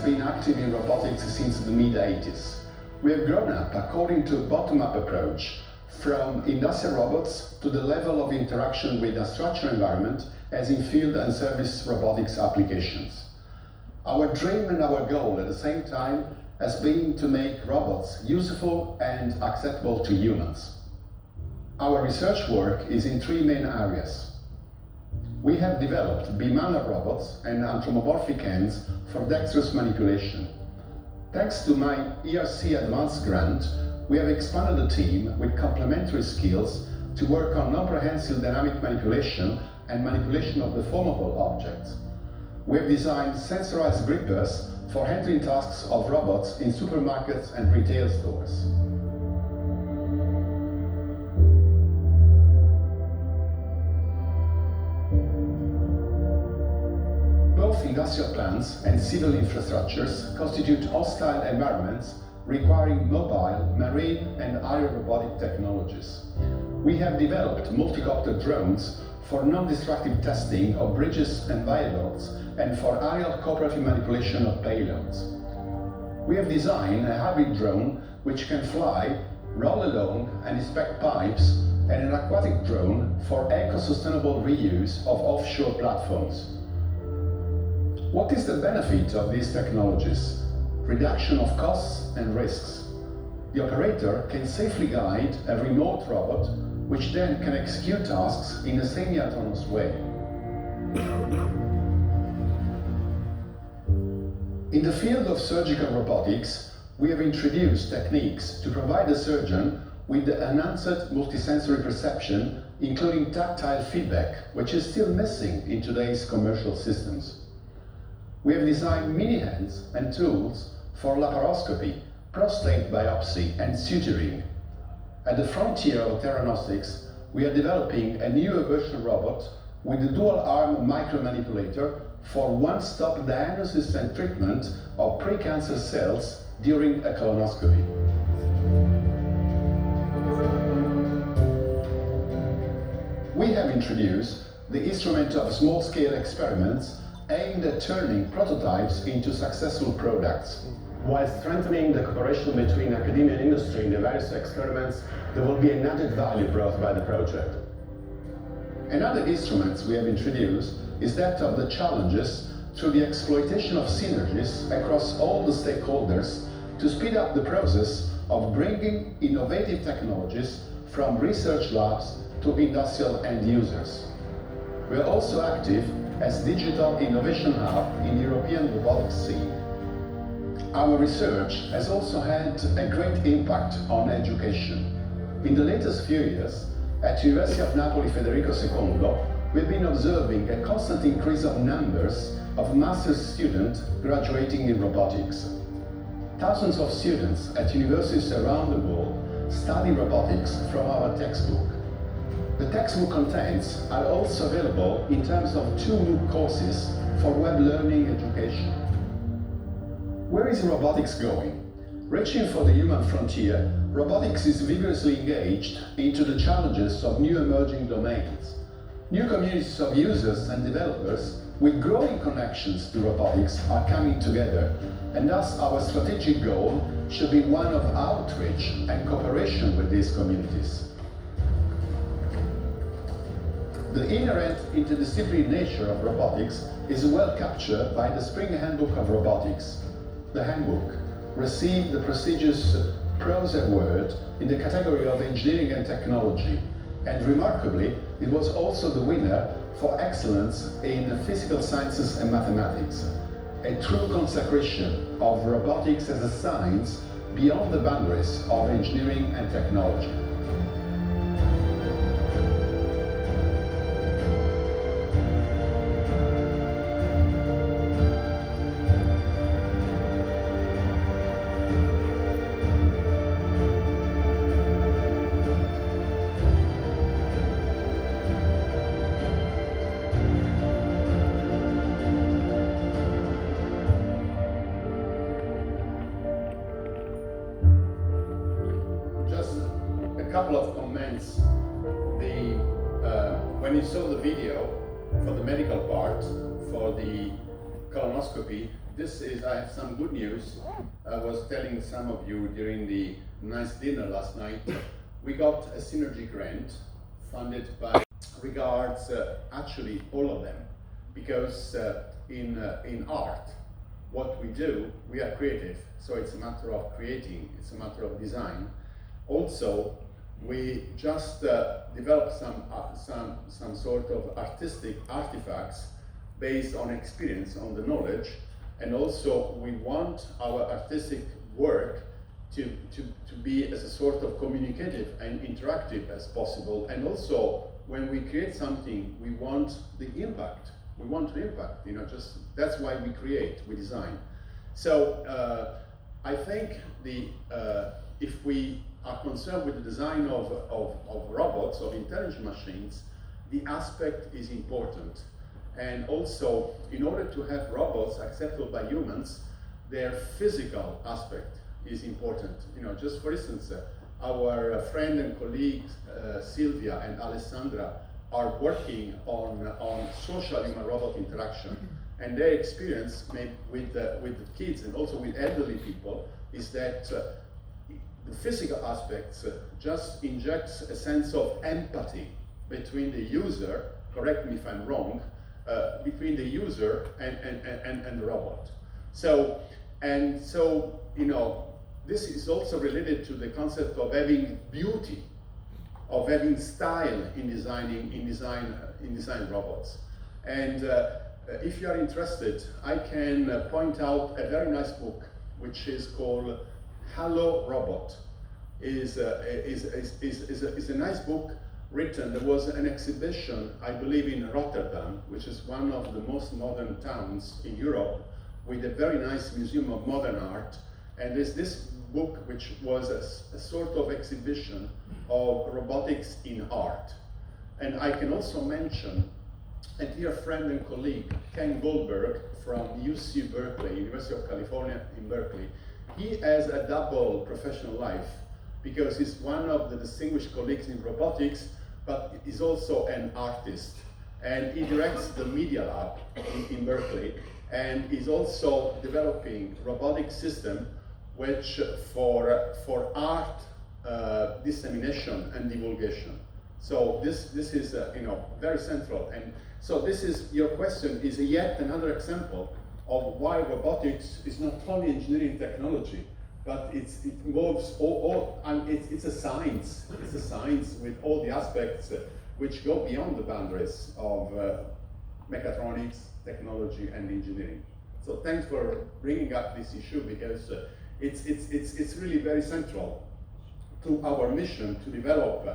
Been active in robotics since the mid-80s. We have grown up according to a bottom-up approach, from industrial robots to the level of interaction with a structured environment as in field and service robotics applications. Our dream and our goal at the same time has been to make robots useful and acceptable to humans. Our research work is in 3 main areas. We have developed bimanual robots and anthropomorphic hands for dexterous manipulation. Thanks to my ERC Advanced grant, we have expanded the team with complementary skills to work on non-prehensile dynamic manipulation and manipulation of deformable objects. We have designed sensorized grippers for handling tasks of robots in supermarkets and retail stores. Industrial plants and civil infrastructures constitute hostile environments requiring mobile, marine and aerial robotic technologies. We have developed multi-copter drones for non-destructive testing of bridges and viaducts and for aerial cooperative manipulation of payloads. We have designed a hybrid drone which can fly, roll along and inspect pipes, and an aquatic drone for eco-sustainable reuse of offshore platforms. What is the benefit of these technologies? Reduction of costs and risks. The operator can safely guide a remote robot, which then can execute tasks in a semi-autonomous way. In the field of surgical robotics, we have introduced techniques to provide the surgeon with the enhanced multisensory perception, including tactile feedback, which is still missing in today's commercial systems. We have designed mini-hands and tools for laparoscopy, prostate biopsy, and suturing. At the frontier of theranostics, we are developing a new version robot with a dual-arm micromanipulator for one-stop diagnosis and treatment of pre-cancer cells during a colonoscopy. We have introduced the instrument of small-scale experiments aimed at turning prototypes into successful products. While strengthening the cooperation between academia and industry in the various experiments, there will be an added value brought by the project. Another instrument we have introduced is that of the challenges through the exploitation of synergies across all the stakeholders to speed up the process of bringing innovative technologies from research labs to industrial end users. We are also active as Digital Innovation Hub in the European robotics scene. Our research has also had a great impact on education. In the latest few years, At University of Napoli Federico II, we've been observing a constant increase of numbers of master's students graduating in robotics. Thousands of students at universities around the world study robotics from our textbook. The textbook contents are also available in terms of 2 MOOC courses for web learning education. Where is robotics going? Reaching for the human frontier, robotics is vigorously engaged into the challenges of new emerging domains. New communities of users and developers with growing connections to robotics are coming together, and thus our strategic goal should be one of outreach and cooperation with these communities. The inherent interdisciplinary nature of robotics is well captured by the Spring Handbook of Robotics. The handbook received the prestigious Prose Award in the category of Engineering and Technology, and remarkably, it was also the winner for excellence in physical sciences and mathematics, a true consecration of robotics as a science beyond the boundaries of engineering and technology. Couple of comments. When you saw the video for the medical part, for the colonoscopy, I have some good news. I was telling some of you during the nice dinner last night, we got a synergy grant funded by regards actually all of them, because in art, what we do, we are creative, so it's a matter of creating, it's a matter of design. Also, we just developed some sort of artistic artifacts based on experience, on the knowledge, and also we want our artistic work to be as a sort of communicative and interactive as possible. And also, when we create something, we want the impact. We want to impact, just that's why we create, we design. So I think if we are concerned with the design of robots, of intelligent machines, the aspect is important. And also, in order to have robots acceptable by humans, their physical aspect is important. Just for instance, our friend and colleagues, Silvia and Alessandra, are working on social human-robot interaction. And their experience with the kids and also with elderly people is that the physical aspects just injects a sense of empathy between the user, correct me if I'm wrong, between the user and the robot. So, this is also related to the concept of having beauty, of having style in design robots. And if you are interested, I can point out a very nice book, which is called Hello Robot. Is a nice book written. There was an exhibition, I believe, in Rotterdam, which is one of the most modern towns in Europe, with a very nice museum of modern art. And there's this book, which was a sort of exhibition of robotics in art. And I can also mention a dear friend and colleague, Ken Goldberg from UC Berkeley, University of California in Berkeley. He has a double professional life because he's one of the distinguished colleagues in robotics, but he's also an artist. And he directs the Media Lab in Berkeley, and he's also developing robotic system which for art dissemination and divulgation. So this is very central. And so this is, your question is yet another example of why robotics is not only engineering technology, but it involves it's a science. It's a science with all the aspects which go beyond the boundaries of mechatronics, technology, and engineering. So thanks for bringing up this issue, because it's really very central to our mission to develop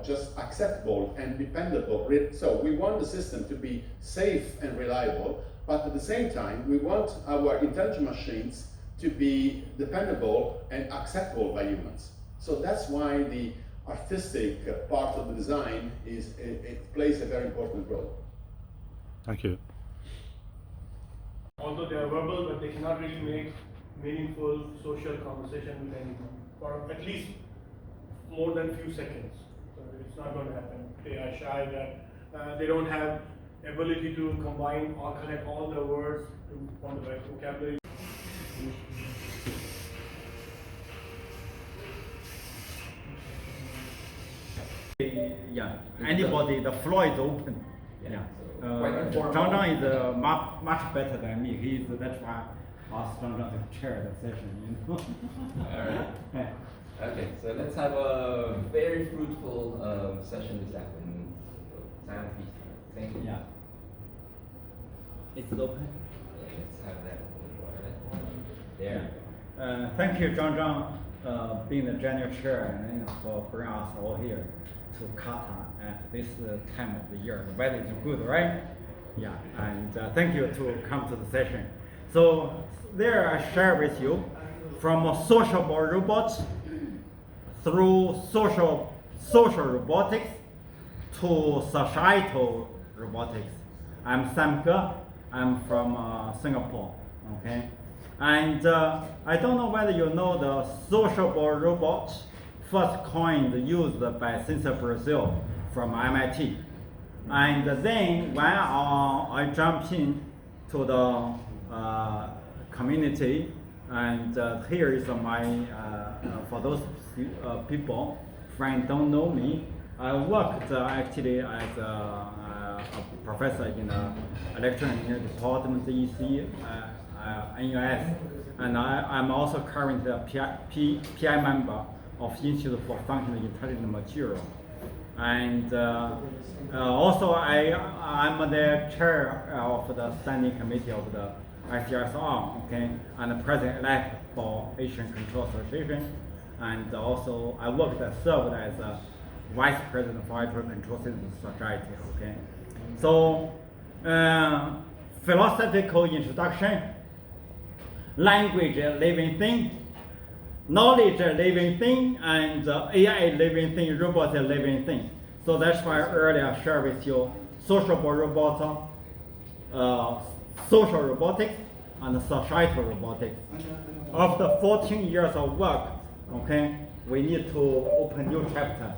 just acceptable and dependable. So we want the system to be safe and reliable, but at the same time, we want our intelligent machines to be dependable and acceptable by humans. So that's why the artistic part of the design it plays a very important role. Thank you. Although they are verbal, but they cannot really make meaningful social conversation with anyone for at least more than few seconds. So it's not going to happen. They are shy, that they don't have ability to combine or connect all the words from the vocabulary. Yeah, anybody, the floor is open. Yeah. Zhang Zhang is much better than me. That's why I asked Zhang Zhang to chair the session. Alright. Okay, so let's have a very fruitful session this afternoon. Sam, please. Thank you. Yeah. It's open. Let's have that. There. Thank you, Zhang Zhang, being the general chair and for bringing us all here to Qatar at this time of the year. The weather is good, right? Yeah, and thank you to come to the session. So there I share with you from a sociable robots through social robotics to societal robotics. I'm Sam Ge. I'm from Singapore. Okay, and I don't know whether you know the sociable robots first coined used by Cesar Brazil from MIT. And then when I jumped in to the community, and here is my, for those people, friends don't know me, I worked actually as a professor in the electrical engineering department, EC, NUS, and I'm also currently a PI member of Institute for Functional Intelligent Material. And also I'm the chair of the standing committee of the ICSR, okay, and the president-elect for Asian Control Association. And also I served as a vice president for Electrical Control Systems Society, okay. So philosophical introduction, language living thing, knowledge a living thing, and AI living thing, robot a living thing. So that's why earlier I shared with you sociable robots, social robotics, and societal robotics. After 14 years of work, okay, we need to open new chapters.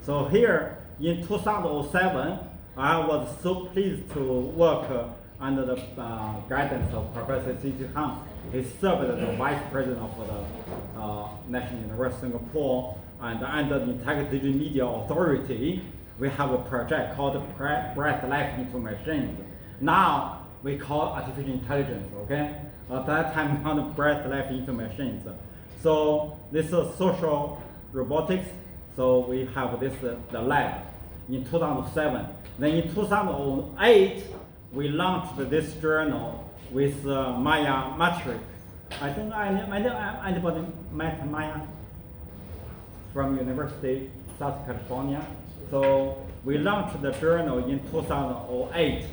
So here in 2007, I was so pleased to work under the guidance of Professor C.J. Han. He served as the Vice President of the National University of Singapore, and under the Integrated Media Authority, we have a project called Breath Life into Machines. Now we call artificial intelligence, okay? At that time, we called Breath Life into Machines. So this is social robotics. So we have this the lab in 2007. Then in 2008, we launched this journal with Maya Matrix. I think anybody met Maya from University of South California. So we launched the journal in 2008,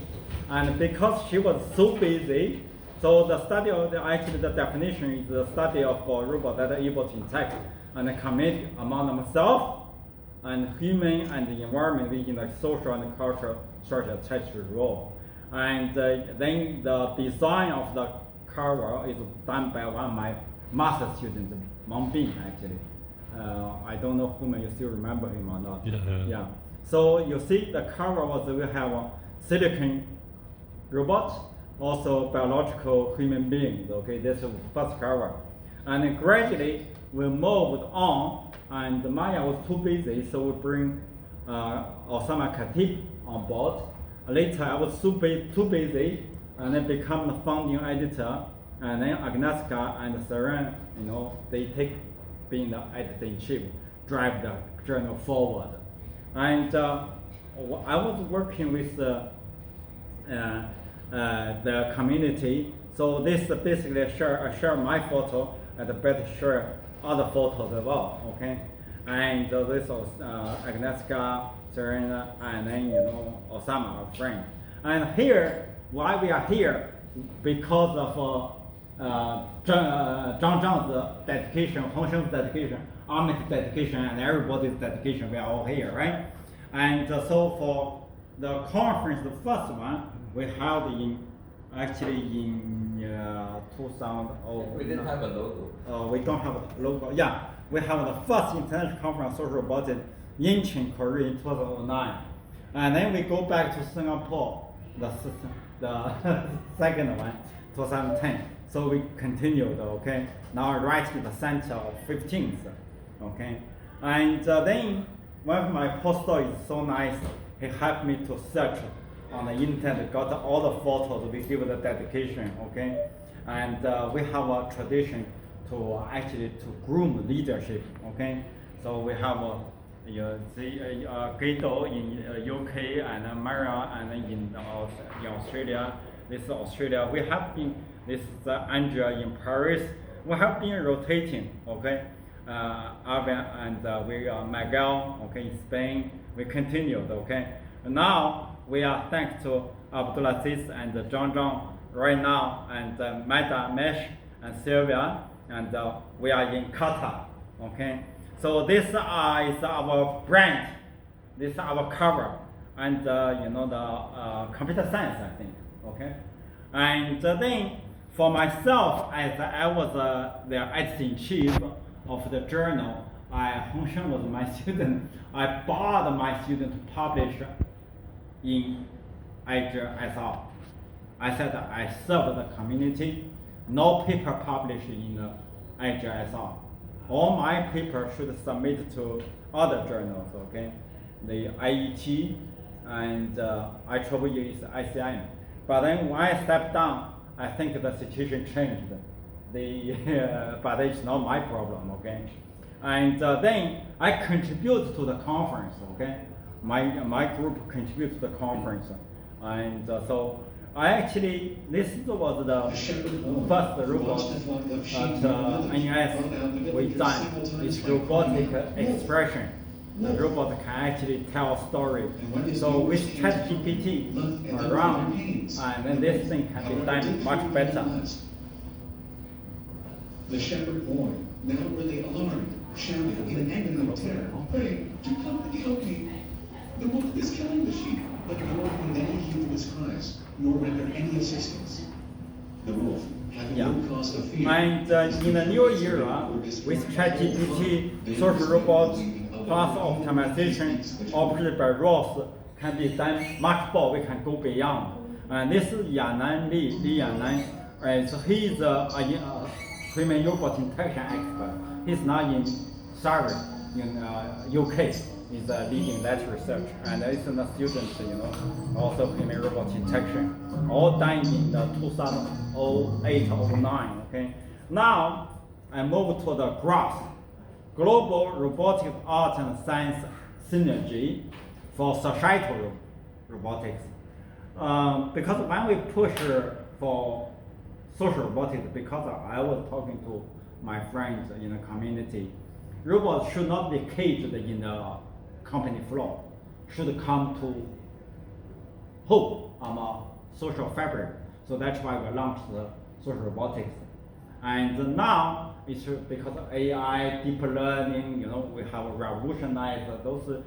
and because she was so busy, so the study of actually the definition is the study of robots that are able to interact and communicate among themselves and human and the environment in the social and cultural structure role. And then the design of the cover is done by one of my master students, Meng Bin, actually. I don't know whom you still remember him or not. Yeah. So you see the cover was we have a silicon robot, also biological human beings. Okay, this is the first cover. And then gradually we moved on, and Maya was too busy, so we bring Osama Khatib on board. Later I was too busy, and then become the founding editor, and then Agnieszka and Seren, they take being the editor-in-chief, drive the journal forward. And I was working with the community, so this basically I share my photo and better share other photos as well, okay? and this was Agnieszka, Serena, and then Osama, our friend. And here, why we are here, because of Zhang Zhang's dedication, Hong Sheng's dedication, Amit's dedication, and everybody's dedication. We are all here, right? And so for the conference, the first one we held in 2000. We didn't have a logo. We don't have a logo. Yeah, we have the first international conference on social robotics in Incheon, Korea in 2009, and then we go back to Singapore, the second one, 2010. So we continued, okay. Now right in the center of 15th, okay. And then one of my postdocs is so nice. He helped me to search on the internet, got all the photos. We give the dedication, okay. And we have a tradition to actually to groom leadership, okay. So we have Guido in UK and Mara and in Australia. This is Australia. We have been. This is Andrea in Paris. We have been rotating, okay. Arvin and we are Miguel, okay, in Spain. We continued, okay. Now we are thanks to Abdulaziz and Zhang Zhang right now, and Mada Mesh and Sylvia, and we are in Qatar, okay. So this is our brand. This is our cover, and the computer science, I think, okay. And then for myself, as I was the editor-in-chief of the journal, Hong Sheng was my student. I barred my student to publish in ICSR. I said I serve the community. No paper published in ICSR. All my papers should submit to other journals, okay? The IET and IEEE is ICIM. But then when I stepped down, I think the situation changed. But it's not my problem, okay? And then I contribute to the conference, okay? My group contributes to the conference. And so I actually, this was the first robot at NES we done. It's robotic expression. The robot can actually tell a story. So with ChatGPT around, and then this thing can be done much better. The shepherd boy, now really alarmed, shouted in agony of terror, "Pray, do come and help me! The wolf is killing the sheep!" But the boy would never heed his cries, nor render any assistance. The wolf had no cause of fear. And in the new era, with ChatGPT, social robots, plus optimization, operated by ROS, can be done much more. We can go beyond. And this is Yanan Li Yanan. So he is a human robot interaction expert. He's now in Surrey, in UK. He's leading that research, and he's a student, also human robot interaction, all done in the 2008-09. Okay. Now I move to the GRASS, Global Robotic Art and Science Synergy for Societal Robotics. Because when we push for social robotics, because I was talking to my friends in the community, robots should not be caged in the company floor, should come to hope on a social fabric. So that's why we launched the social robotics. And now it's because of AI, deep learning, we have revolutionized those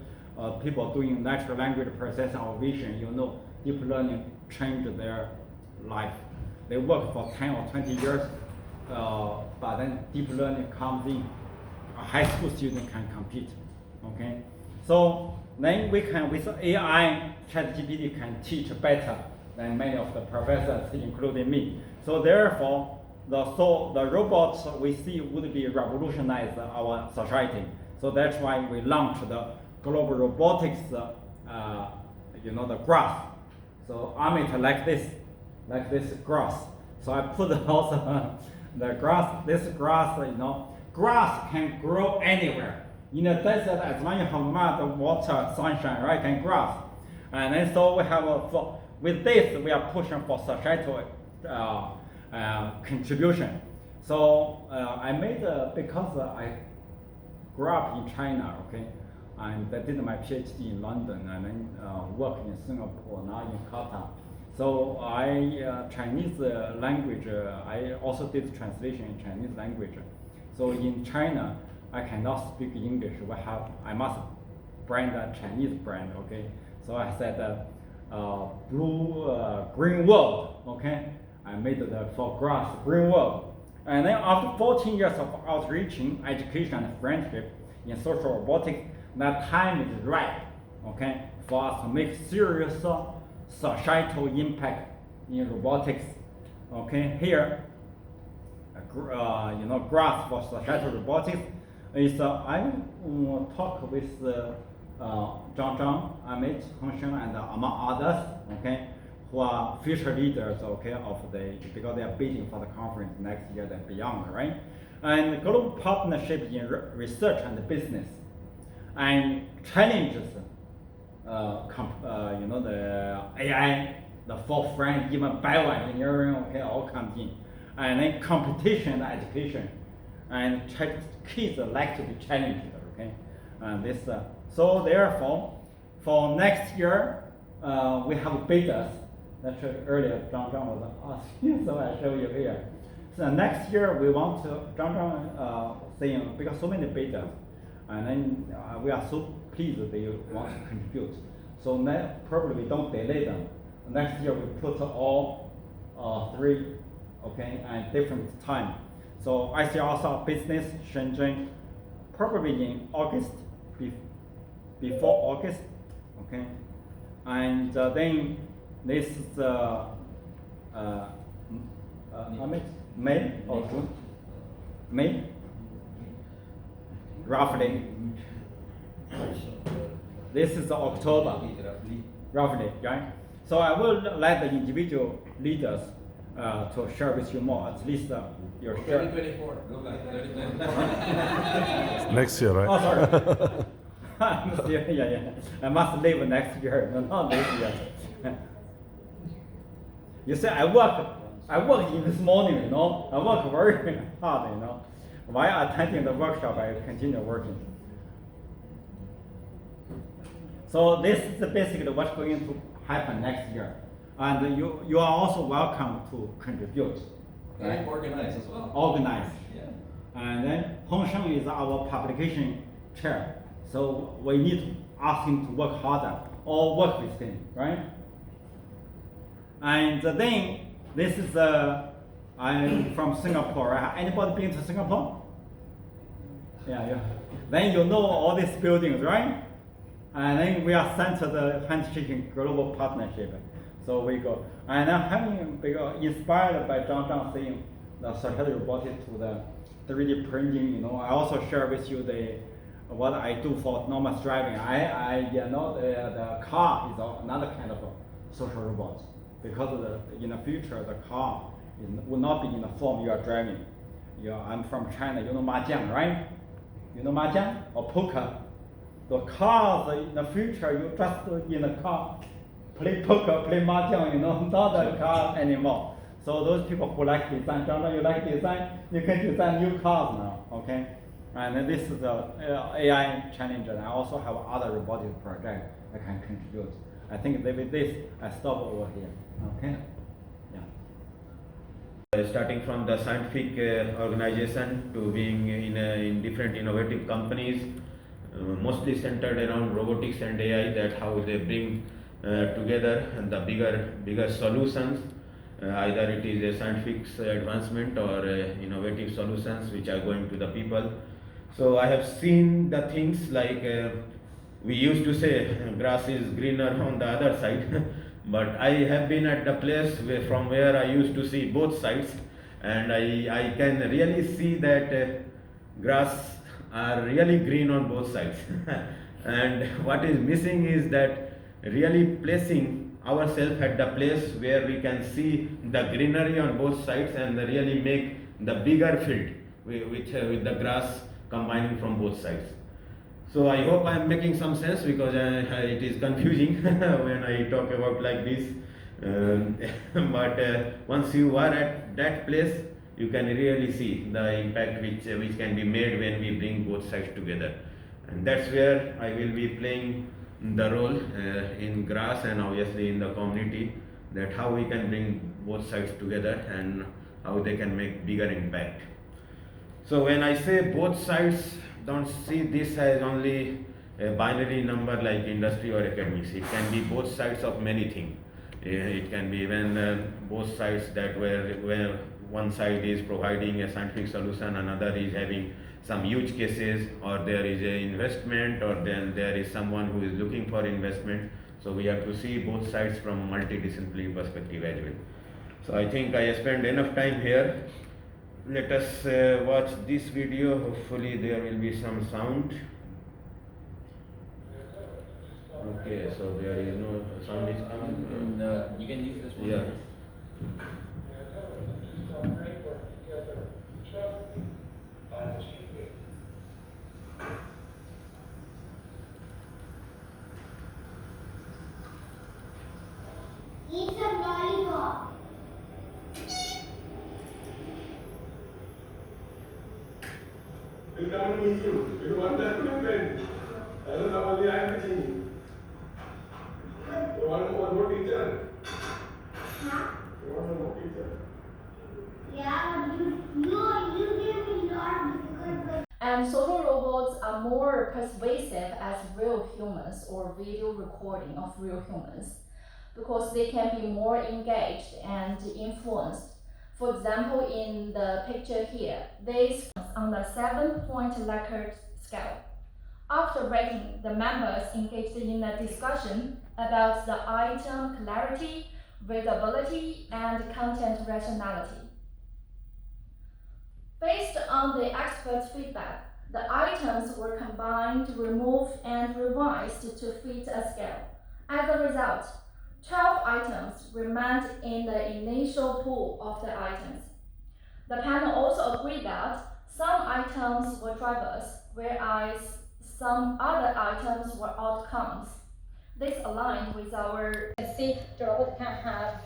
people doing natural language processing or vision, deep learning changed their life. They work for 10 or 20 years, but then deep learning comes in. A high school student can compete, okay? So then we can, with AI, ChatGPT can teach better than many of the professors, including me. So therefore, the robots we see would be revolutionize our society. So that's why we launched the global robotics, the graph. So Amit like this grass. So I put also the grass. This grass, grass can grow anywhere. In the desert, as long as you have mud, water, sunshine, right, can grass. And then so we have with this we are pushing for societal contribution. So I made because grew up in China, okay, and I did my PhD in London and then worked in Singapore, now in Qatar. So Chinese language, I also did translation in Chinese language. So in China, I cannot speak English. I must brand a Chinese brand, okay. So I said green world, okay. I made for grass green world. And then after 14 years of outreaching, education and friendship in social robotics, that time is right, okay, for us to make serious societal impact in robotics. Okay, here, grasp for societal robotics is I talk with Zhang, Amit, Hongsheng, and among others, okay, who are future leaders, okay, because they are bidding for the conference next year and beyond, right? And global partnership in research and business, and challenges, the AI, the forefront, even bioengineering, okay, all comes in, and then competition and education, and kids like to be challenged, okay, and this. So therefore, for next year, we have bidders. That's earlier Zhang was asking, so I show you here. So next year we want to Zhang saying because so many bidders, and then we are so pleased that they want to contribute. So probably we don't delay them. Next year we put all three, okay, and different time. So ICSR business Shenzhen, probably in August, before August, okay, and then this is May or June? May, roughly. This is October, roughly, right? So I will let the individual leaders to share with you more, at least your share. 2024. Next year, right? Oh, sorry. Yeah. I must leave next year, not this year. You say I work in this morning, you know. I work very hard, you know. While attending the workshop, I continue working. So this is basically what's going to happen next year. And you are also welcome to contribute. Right? And organize as well. Organize. Yeah. And then Hongsheng is our publication chair. So we need to ask him to work harder or work with him, right? And then this is I'm from Singapore. Right? Anybody been to Singapore? Yeah. Then you know all these buildings, right? And then we are sent to the handshaking global partnership. So we go. And I'm having inspired by Zhang saying the circular robotics to the 3D printing, you know. I also share with you what I do for autonomous driving. The car is another kind of social robot, because in the future the car will not be in the form you are driving. I'm from China. You know mahjong, right? You know mahjong or poker. The cars in the future, you just in the car play poker, play mahjong. You know, not a car anymore. So those people who like design, you like design, you can design new cars now. Okay. And then this is the AI challenge, and I also have other robotics projects I can contribute. I think with this, I stop over here. Okay? Yeah. Starting from the scientific organization to being in different innovative companies, mostly centered around robotics and AI, that how they bring together the bigger solutions. Either it is a scientific advancement or innovative solutions which are going to the people. So I have seen the things like we used to say grass is greener on the other side, but I have been at the place from where I used to see both sides, and I can really see that grass are really green on both sides. And what is missing is that really placing ourselves at the place where we can see the greenery on both sides and really make the bigger field with the grass combining from both sides. So I hope I am making some sense, because it is confusing when I talk about like this. But once you are at that place, you can really see the impact which can be made when we bring both sides together. And that's where I will be playing the role in GRASS and obviously in the community, that how we can bring both sides together and how they can make bigger impact. So when I say both sides, don't see this as only a binary number like industry or academics. It can be both sides of many things. It can be even both sides that where one side is providing a scientific solution, another is having some use cases, or there is a investment, or then there is someone who is looking for investment. So we have to see both sides from multidisciplinary perspective as well. So I think I spent enough time here. Let us watch this video. Hopefully there will be some sound. Okay, so there is no sound is coming. No, you can use this one. Yeah. Eat some lollipop. You come to me too. You want that to win? I don't know only I'm teaching. You want one more teacher? Huh? You want one more teacher? Yeah, but you give me a lot of difficult questions. And social robots are more persuasive as real humans or video recording of real humans, because they can be more engaged and influenced. For example, in the picture here, they on the 7-point Likert scale. After rating, the members engaged in a discussion about the item clarity, readability, and content rationality. Based on the experts' feedback, the items were combined, removed, and revised to fit a scale. As a result, 12 items remained in the initial pool of the items. The panel also agreed that some items were drivers, whereas some other items were outcomes. This aligned with our... See, the robot can have,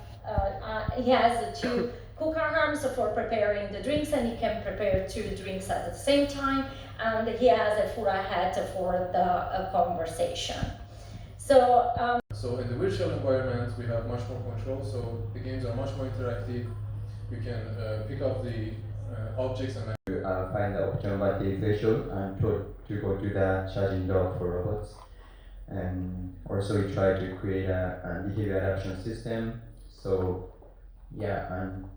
he has two cooker arms for preparing the drinks, and he can prepare 2 drinks at the same time, and he has a full head for the conversation. So, So in the virtual environment, we have much more control, so the games are much more interactive. You can pick up the objects and find the optimization and to go to the charging dock for robots. And also we try to create a behavior adaptation system. So yeah, and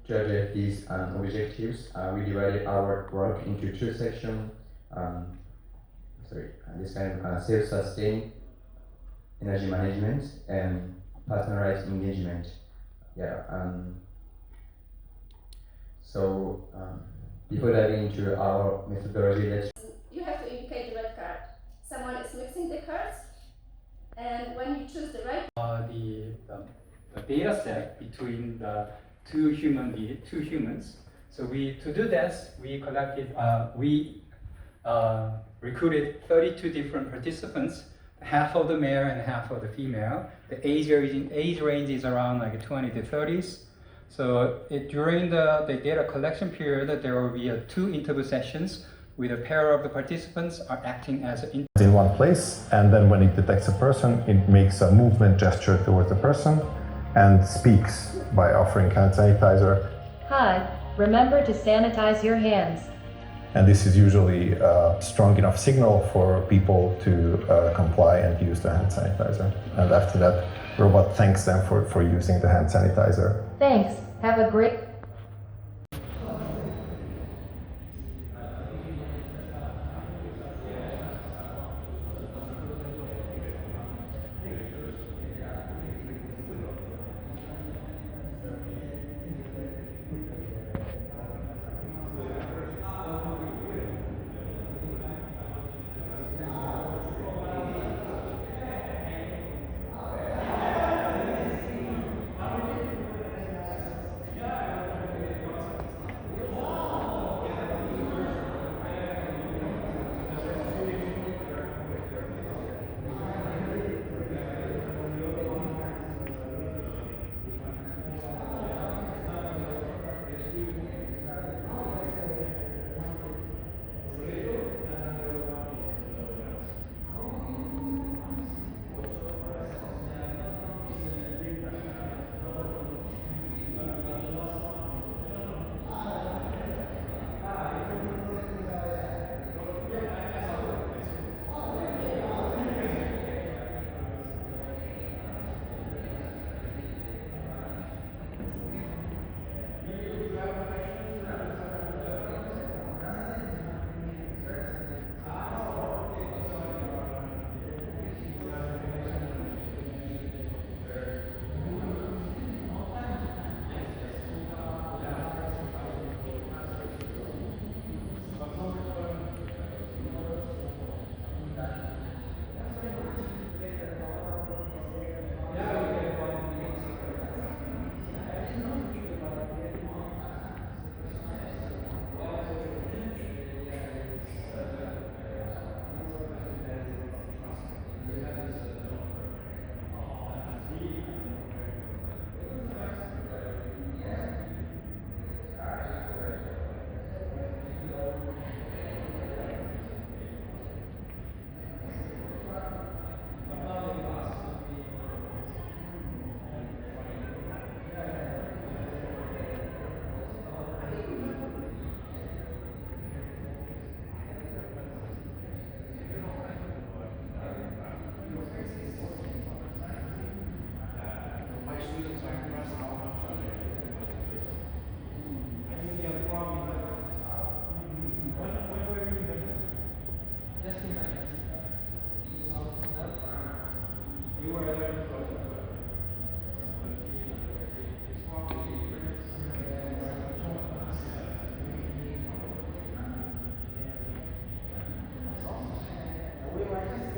to address these objectives, we divided our work into 2 sections. This kind of self-sustained energy management and partnerized engagement. Yeah. So before diving into our methodology, you have to indicate the red card. Someone is mixing the cards, and when you choose the right the data set between the two humans. So to do this, we collected, recruited 32 different participants, half of the male and half of the female. The age range is around like 20 to 30s. So during the data collection period, there will be 2 interview sessions with a pair of the participants are acting as in one place, and then when it detects a person, it makes a movement gesture towards the person and speaks by offering hand sanitizer. Hi, remember to sanitize your hands. And this is usually a strong enough signal for people to comply and use the hand sanitizer. And after that, robot thanks them for using the hand sanitizer. Thanks. Have a great...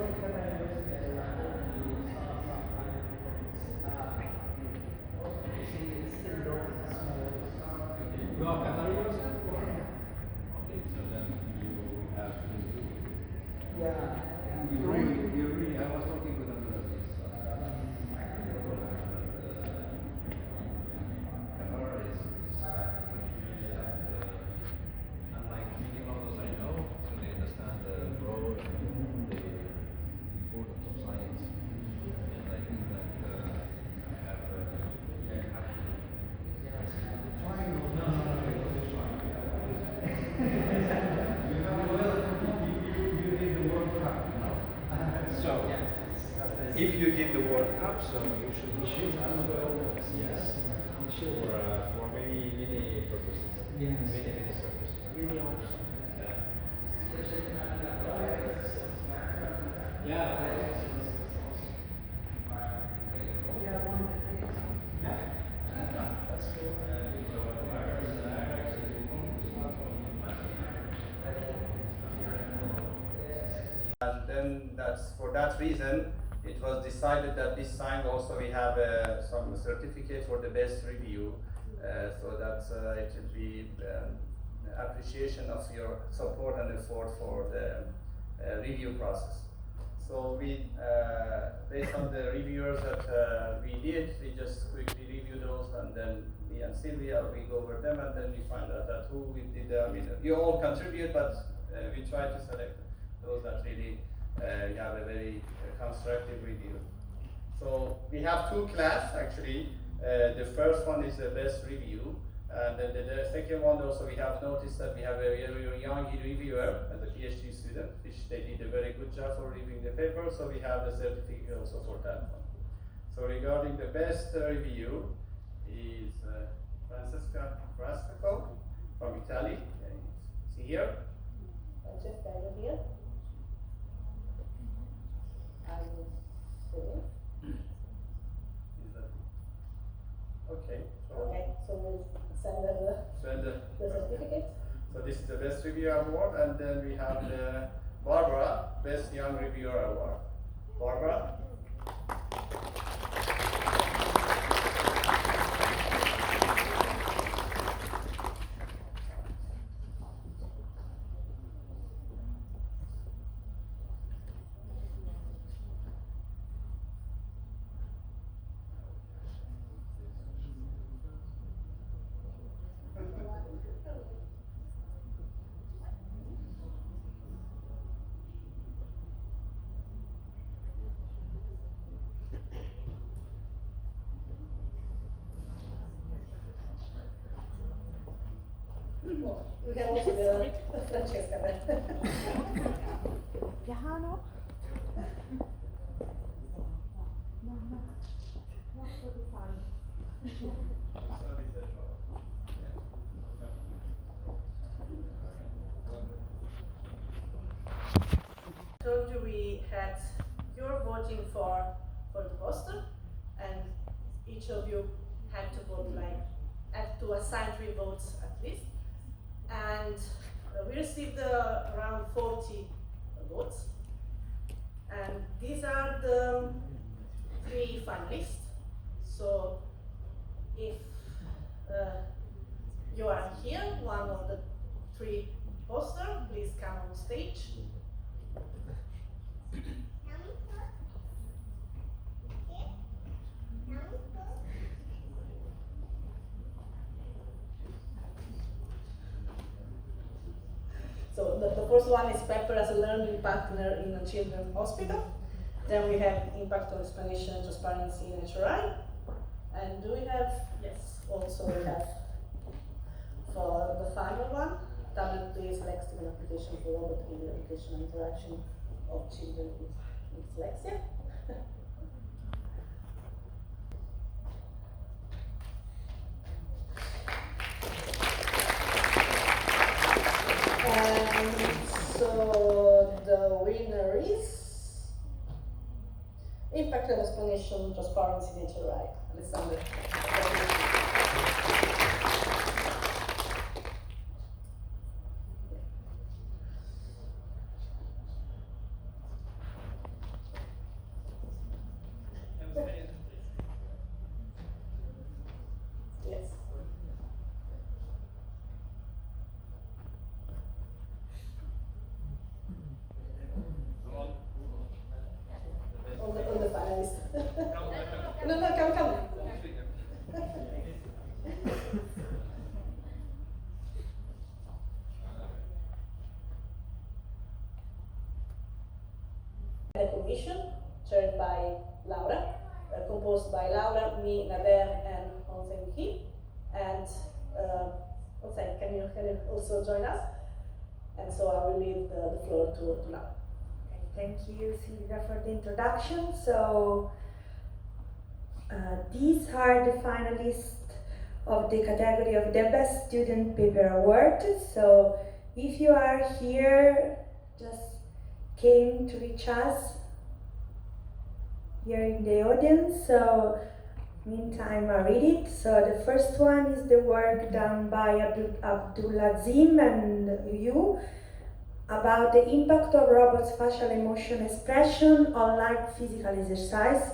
You are Qatari yourself? Okay, so then you have to. Yeah. You really, I was talking with another Qatar is unlike many others I know, so they understand the role and the importance of science. And I think that I have So, if you did the World Cup, so you should be sure as well. Yes, for many purposes. Yes. Many purposes. Really awesome. Yeah. And then that's for that reason it was decided that this time also we have some certificate for the best review, so that it will be appreciation of your support and effort for the review process. So we, based on the reviewers that we did, we just quickly review those, and then me and Sylvia, we go over them, and then we find out that who we did. I mean, you all contribute, but we try to select those that really have a very constructive review. So we have two classes actually. The first one is the best review, and then the second one also we have noticed that we have a very young reviewer as a PhD student, which they did a very good job for reviewing the paper, so we have the certificate also for that one. So regarding the best review is Francesca Frasco from Italy. See here? Francesca, are you here? I will see. Okay. Okay, so we'll send her the certificate. So this is the Best Reviewer Award, and then we have the Barbara Best Young Reviewer Award. Barbara? We can also the Francesca then. Jahano? Told you we had you're voting for the poster, and each of you had to vote had to assign 3 votes at least, and we received around 40 votes, and these are the 3 finalists. So if you are here, one of the 3 poster, please come on stage. So the first one is Pepper as a learning partner in a children's hospital. Then we have impact on explanation, transparency in HRI. And do we have, yes, also we have for the final one, tablet-based flexible application for robot in the educational interaction of children with dyslexia. And so the winner is impact and explanation, transparency in HRI. Alessandra. A commission chaired by Laura, composed by Laura, me, Nader, and Hong Ki. And can you also join us? And so I will leave the floor to Laura. Okay, thank you, Silvia, for the introduction. So these are the finalists of the category of the Best Student Paper Award. So if you are here, just came to reach us here in the audience. So meantime, I read it. So the first one is the work done by Abdulazim and you about the impact of robots' facial emotion expression on light physical exercise.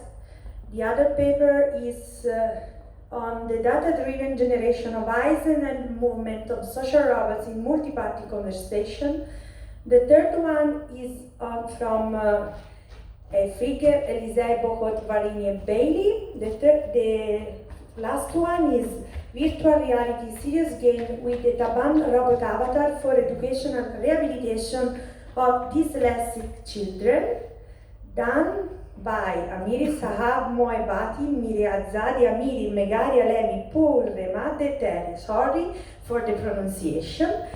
The other paper is on the data-driven generation of eyes and movement of social robots in multi-party conversation. The third one is from Frigge, Elisée, Bochot, Varini, and Bailey. The last one is virtual reality serious game with the Taban robot avatar for educational rehabilitation of dyslexic children, done by Amiri Sahab, Moebati, Miri Azadi, Amiri, Megari, Alemi, Purre, Mate, Terry. Sorry for the pronunciation.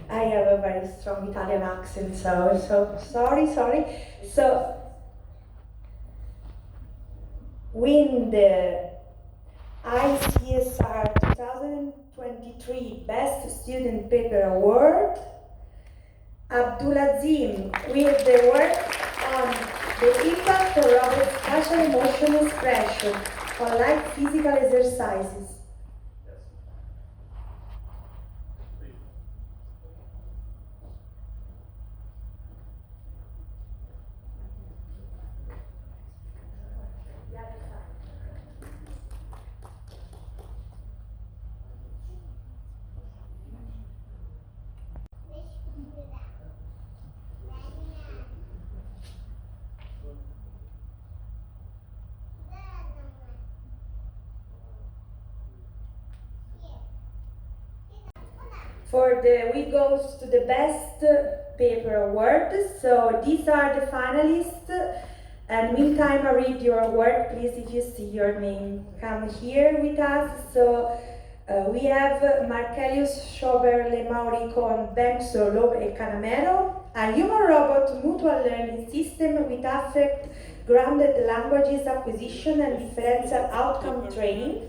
I have a very strong Italian accent, so sorry. So, win the ICSR 2023 Best Student Paper Award, Abdulazim with the work on the impact of robots' facial emotion expression on light physical exercises. We goes to the Best Paper Award. So these are the finalists. And meantime, I read your work. Please, if you see your name, come here with us. So we have Marcelius, Schober, Lemauri, Con, Banks, Loeb, and Canamero, a human-robot mutual learning system with affect-grounded languages acquisition and differential outcome training.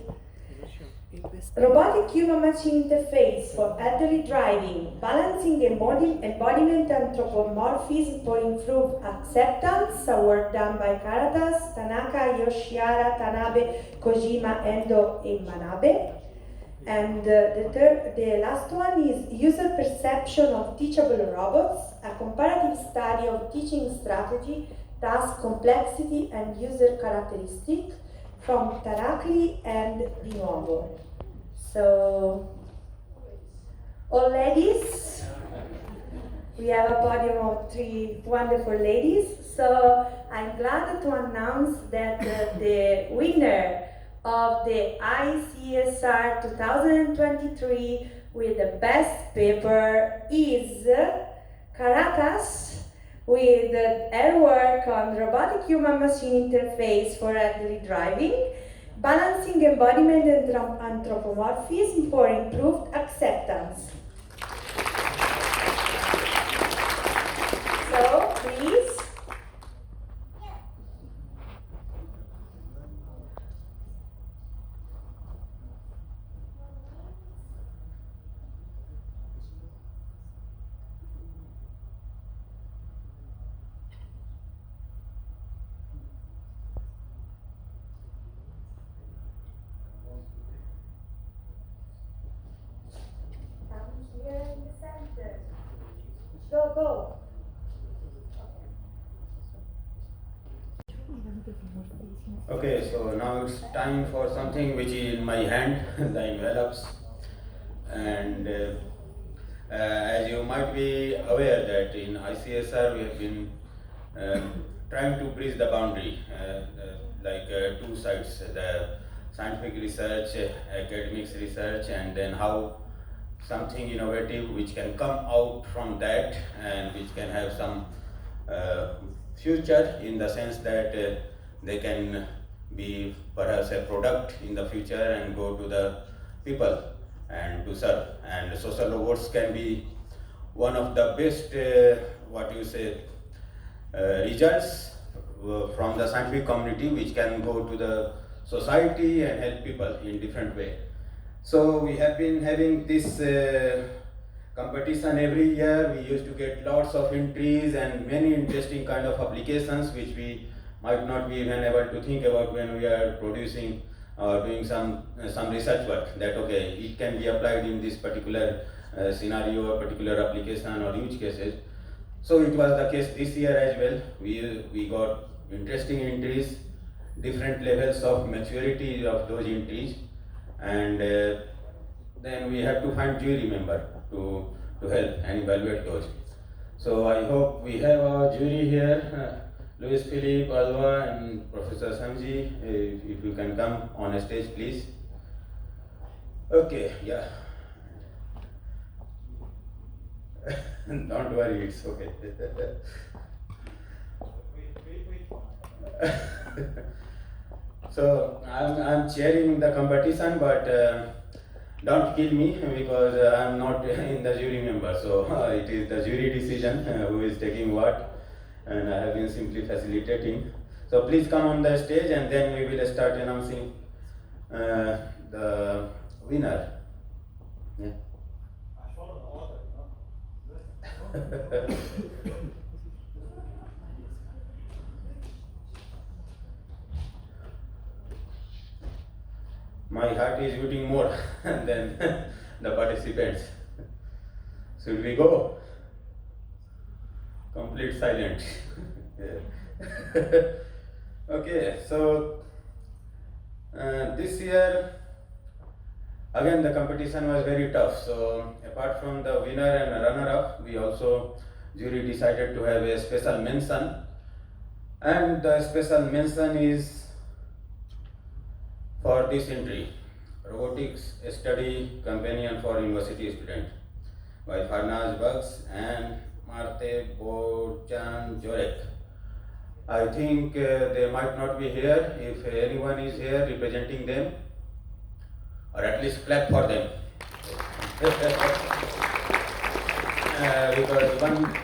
Robotic human-machine interface for elderly driving, balancing embodiment anthropomorphism for improved acceptance, a work done by Karatas, Tanaka, Yoshiara, Tanabe, Kojima, Endo, and Manabe. And the last one is user perception of teachable robots, a comparative study of teaching strategy, task complexity, and user characteristic from Tarakli and Di Nuovo. So, all ladies, we have a podium of 3 wonderful ladies. So I'm glad to announce that the winner of the ICSR 2023 with the best paper is Caracas with her work on robotic human-machine interface for elderly driving, balancing embodiment and anthropomorphism for improved acceptance. So, please. Here in the center. Go. Okay, so now it's time for something which is in my hand, the envelopes. And as you might be aware that in ICSR we have been trying to bridge the boundary, like 2 sides, the scientific research, academics research, and then how something innovative which can come out from that and which can have some future, in the sense that they can be perhaps a product in the future and go to the people and to serve. And social robots can be one of the best, results from the scientific community, which can go to the society and help people in different way. So we have been having this competition every year. We used to get lots of entries and many interesting kind of applications which we might not be even able to think about when we are producing or doing some research work, that okay, it can be applied in this particular scenario or particular application or use cases. So it was the case this year as well. We got interesting entries, different levels of maturity of those entries, and then we have to find jury member to help and evaluate those. So I hope we have our jury here, Luis Philippe, Alva, and Professor Samji. If you can come on a stage, please. Okay, yeah. Don't worry, it's okay. So I'm chairing the competition, but don't kill me because I'm not in the jury member. So it is the jury decision who is taking what, and I have been simply facilitating. So please come on the stage, and then we will start announcing the winner. Yeah. My heart is beating more than the participants. Should we go? Complete silence. Okay, so this year again the competition was very tough. So apart from the winner and runner-up, we also jury decided to have a special mention, and the special mention is for this entry, Robotics Study Companion for University Student by Farnaz Bugs and Marte Bochan Jorek. I think they might not be here. If anyone is here representing them, or at least clap for them. Because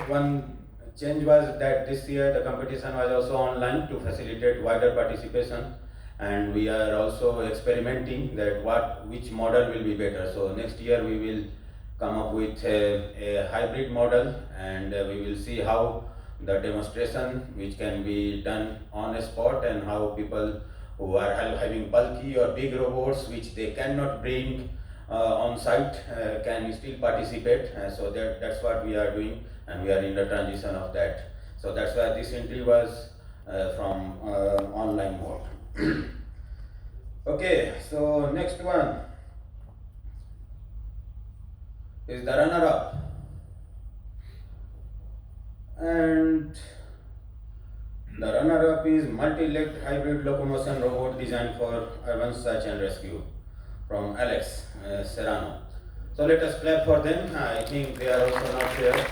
one change was that this year the competition was also online to facilitate wider participation, and we are also experimenting that which model will be better. So next year we will come up with a hybrid model, and we will see how the demonstration which can be done on a spot, and how people who are having bulky or big robots which they cannot bring on site can still participate. So that's what we are doing, and we are in the transition of that. So that's why this entry was from online mode. Okay, so next one is the runner-up, and the runner-up is multi-legged hybrid locomotion robot designed for urban search and rescue from Alex Serrano. So let us clap for them. I think they are also not here.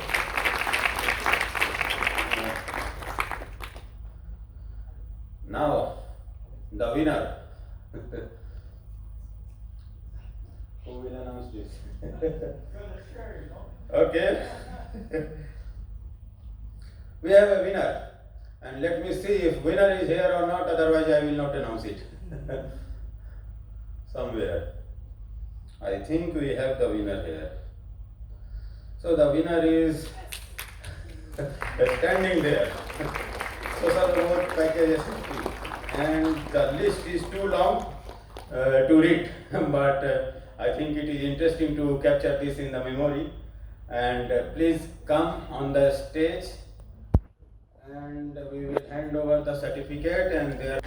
Now, the winner. Who will announce this? Okay. We have a winner, and let me see if winner is here or not, otherwise I will not announce it. Somewhere. I think we have the winner here. So the winner is standing there. Social robot package SFP. And the list is too long to read, but I think it is interesting to capture this in the memory. And please come on the stage, and we will hand over the certificate, and there.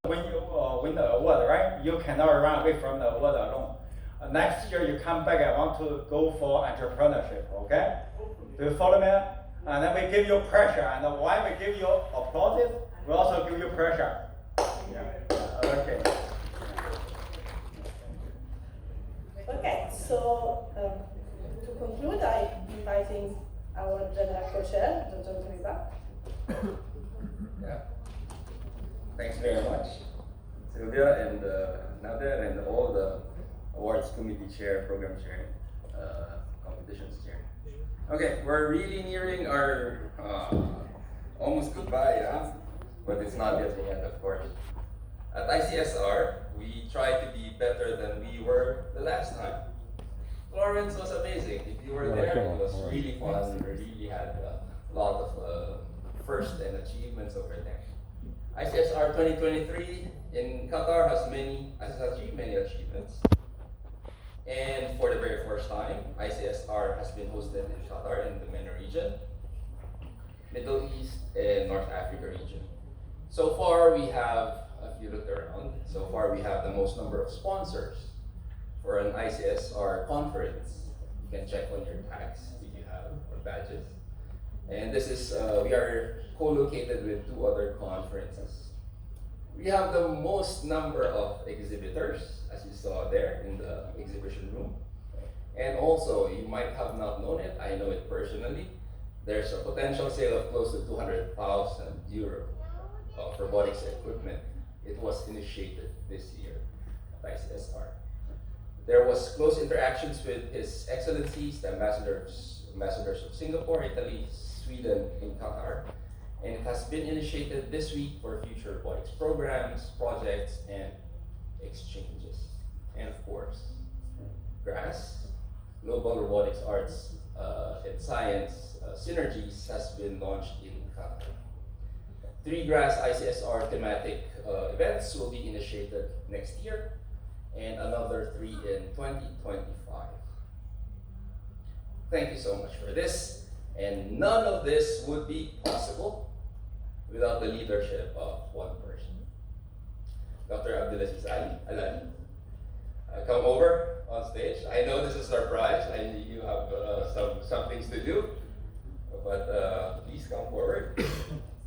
When you win the award, right? You cannot run away from the award alone. Next year you come back and want to go for entrepreneurship, okay? Do you follow me? And then we give you pressure, and while we give you applause, we also give you pressure. Yeah. Okay. Okay, so to conclude, I'm inviting our general co-chair, Dr. Riba. Yeah. Thanks very much, Sylvia and Nader and all the awards committee chair, program chair, competitions chair. Okay, we're really nearing our almost goodbye, huh? But it's not yet the end, of course. At ICSR, we try to be better than we were the last time. Florence was amazing. If you were there, it was really fun. We really had a lot of firsts and achievements over there. ICSR 2023 in Qatar has achieved many achievements. And for the very first time, ICSR has been hosted in Qatar in the MENA region, Middle East, and North Africa region. So far, we have, if you look around, so far we have the most number of sponsors for an ICSR conference. You can check on your tags if you have or badges. And this is, we are co-located with 2 other conferences. We have the most number of exhibitors, as you saw there in the exhibition room. And also, you might have not known it, I know it personally, there's a potential sale of close to 200,000 euro of robotics equipment. It was initiated this year at ICSR. There was close interactions with His Excellencies, the ambassadors of Singapore, Italy, Sweden, and Qatar. And it has been initiated this week for future robotics programs, projects, and exchanges. And of course, GRASS, Global Robotics Arts and Science Synergies, has been launched in Qatar. 3 GRASS ICSR thematic events will be initiated next year, and another 3 in 2025. Thank you so much for this, and none of this would be possible without the leadership of one person. Dr. Abdulaziz Alani, come over on stage. I know this is a surprise. You have some things to do, but please come forward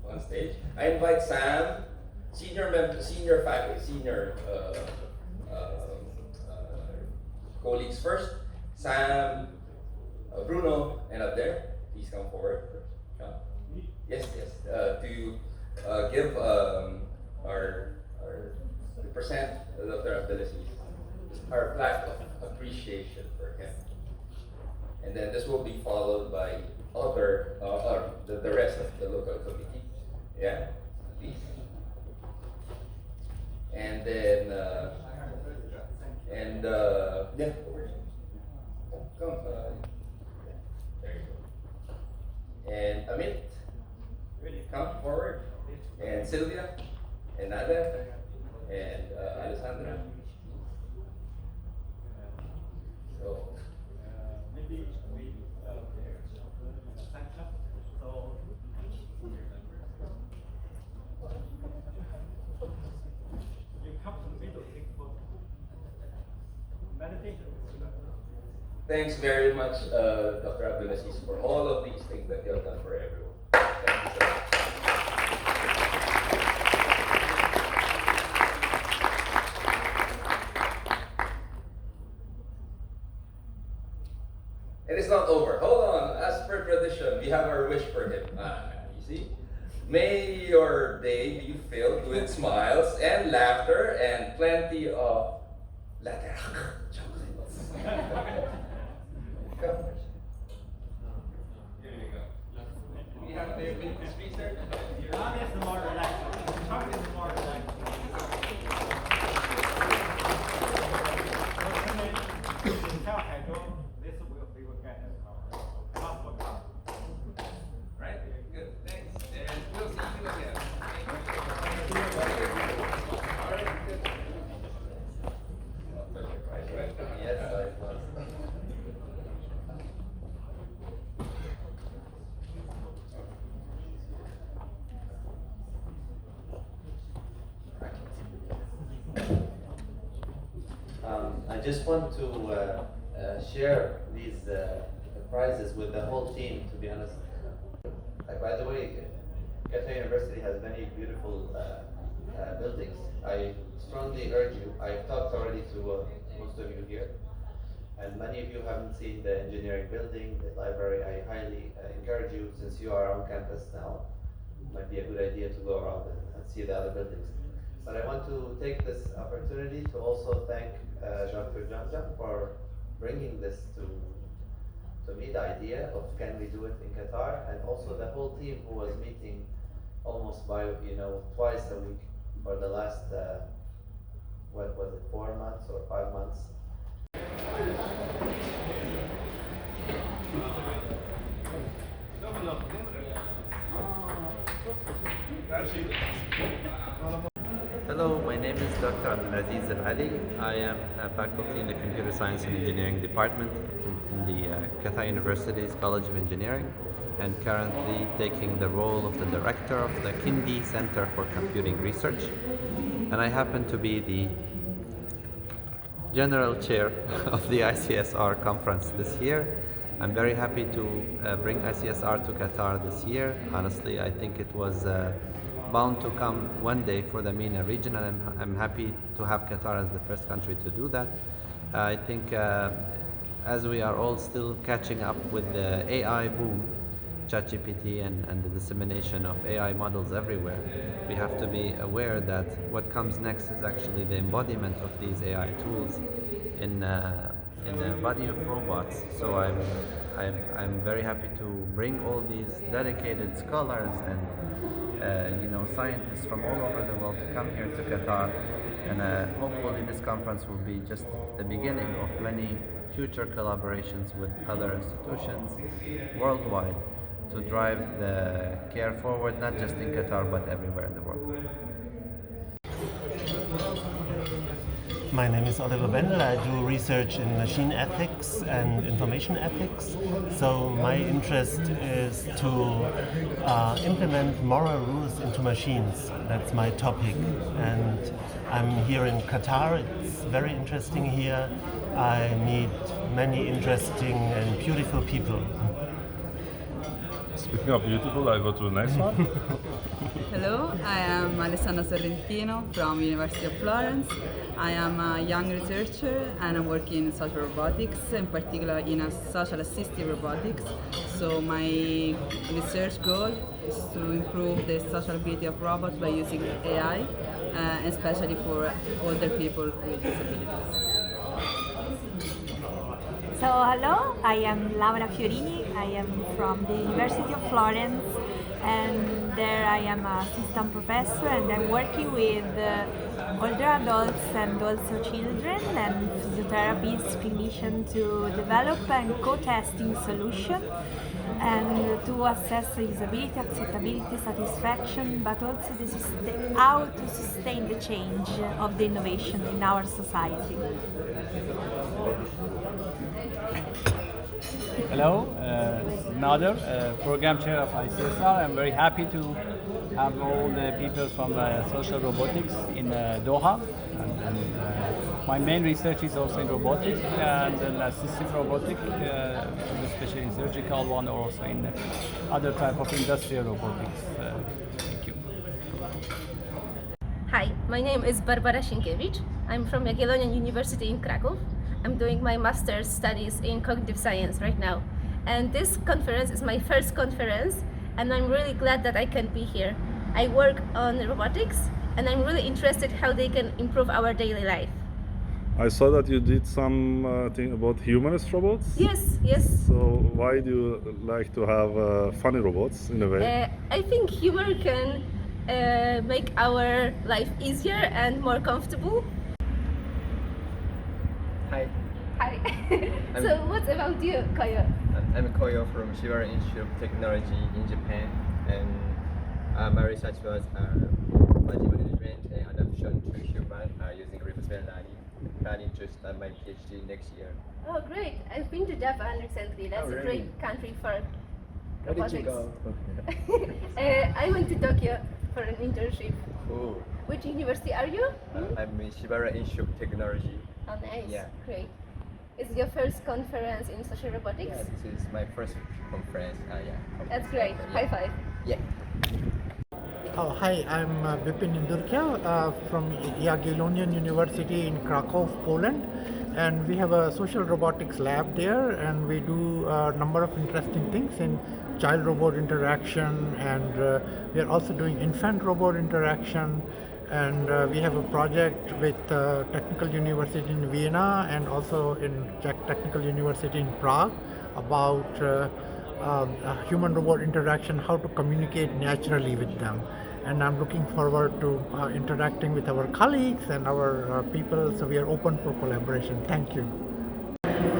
on stage. I invite Sam, senior faculty, senior colleagues first. Sam, Bruno, and up there, please come forward. Yes, to give to present Dr. Abdulaziz our plaque of appreciation for him. And then this will be followed by other, the rest of the local committee. Yeah, please. And then, yeah, come. There you go. And Amit, come forward. And Sylvia, and Nada, and Alessandra. So, maybe we you come to the middle for meditation. Thanks very much, Dr. Abdulaziz, for all of these things that you have done for everyone. Thank you so much. And it's not over. Hold on. As per tradition, we have our wish for him. You see? May your day be filled with smiles and laughter and plenty of chocolates. Come. Here you go. We have the speaker. Chocolate is more relaxing. Chocolate is more relaxing. Right? Good. Thanks. And we'll see you again. Yes, it was. I just want to share these prizes with the whole team, to be honest. By the way, Qatar University has many beautiful buildings. I strongly urge you, I've talked already to most of you here, and many of you haven't seen the engineering building, the library. I highly encourage you, since you are on campus now, it might be a good idea to go around and see the other buildings. But I want to take this opportunity to also thank Dr. Jamjam for bringing this to me, the idea of can we do it in Qatar, and also the whole team who was meeting almost twice a week for the last, what was it, 4 months or 5 months. Hello, my name is Dr. Abdulaziz Al-Ali. I am a faculty in the Computer Science and Engineering Department in the Qatar University's College of Engineering, and currently taking the role of the Director of the Kindi Center for Computing Research. And I happen to be the General Chair of the ICSR conference this year. I'm very happy to bring ICSR to Qatar this year. Honestly, I think it was bound to come one day for the MENA region, and I'm happy to have Qatar as the first country to do that. I think as we are all still catching up with the AI boom, ChatGPT and the dissemination of AI models everywhere, we have to be aware that what comes next is actually the embodiment of these AI tools in the body of robots. So I'm very happy to bring all these dedicated scholars and scientists from all over the world to come here to Qatar, and hopefully this conference will be just the beginning of many future collaborations with other institutions worldwide to drive the care forward, not just in Qatar but everywhere in the world. My name is Oliver Bendel. I do research in machine ethics and information ethics. So my interest is to implement moral rules into machines. That's my topic. And I'm here in Qatar. It's very interesting here. I meet many interesting and beautiful people. Speaking of beautiful, I'll go to the next one. Hello, I am Alessandra Sorrentino from University of Florence. I am a young researcher and I'm working in social robotics, in particular in a social assistive robotics. So my research goal is to improve the social ability of robots by using AI, especially for older people with disabilities. So hello, I am Laura Fiorini. I am from the University of Florence, and there I am an assistant professor, and I'm working with older adults and also children and physiotherapists, clinicians to develop and co-testing solutions and to assess usability, acceptability, satisfaction, but also how to sustain the change of the innovation in our society. Hello, Nader, Program Chair of ICSR. I'm very happy to have all the people from social robotics in Doha. And my main research is also in robotics and assistive robotics, especially in surgical one, or also in other type of industrial robotics. Thank you. Hi, my name is Barbara Sienkiewicz. I'm from Jagiellonian University in Krakow. I'm doing my master's studies in cognitive science right now. And this conference is my first conference, and I'm really glad that I can be here. I work on robotics, and I'm really interested how they can improve our daily life. I saw that you did some thing about humanist robots. Yes, yes. So why do you like to have funny robots in a way? I think humor can make our life easier and more comfortable. Hi. Hi. So what about you, Koyo? I'm Koyo from Shibara Institute of Technology in Japan, and my research was project management and adaptation to human using reinforcement learning. Planning to start my PhD next year. Oh, great! I've been to Japan recently. That's a great country for robotics. Where did you go? I went to Tokyo for an internship. Cool. Which university are you? I'm in Shibara Institute of Technology. Oh, nice. Yeah. Great. Is it your first conference in social robotics? Yeah, this is my first conference. That's great. Yeah. High five. Yeah. Oh, hi, I'm Bipin Indurkya from Jagiellonian University in Krakow, Poland. And we have a social robotics lab there, and we do a number of interesting things in child-robot interaction, and we are also doing infant-robot interaction. And we have a project with Technical University in Vienna and also in Czech Technical University in Prague about human-robot interaction, how to communicate naturally with them. And I'm looking forward to interacting with our colleagues and our people, so we are open for collaboration. Thank you.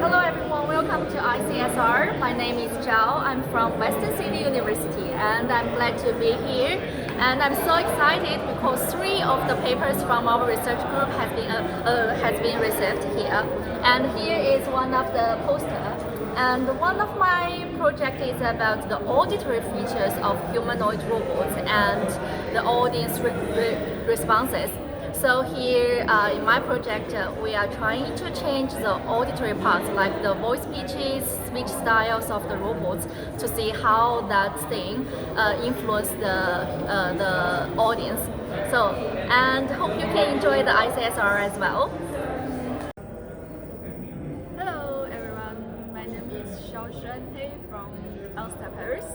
Hello everyone, welcome to ICSR. My name is Zhao. I'm from Western Sydney University and I'm glad to be here. And I'm so excited because 3 of the papers from our research group has been received here. And here is one of the posters. And one of my projects is about the auditory features of humanoid robots and the audience responses. So here in my project, we are trying to change the auditory parts like the voice pitches, speech styles of the robots to see how that thing influence the audience. So, and hope you can enjoy the ICSR as well. Hello everyone, my name is Xiaoshan He from Ulster, Paris,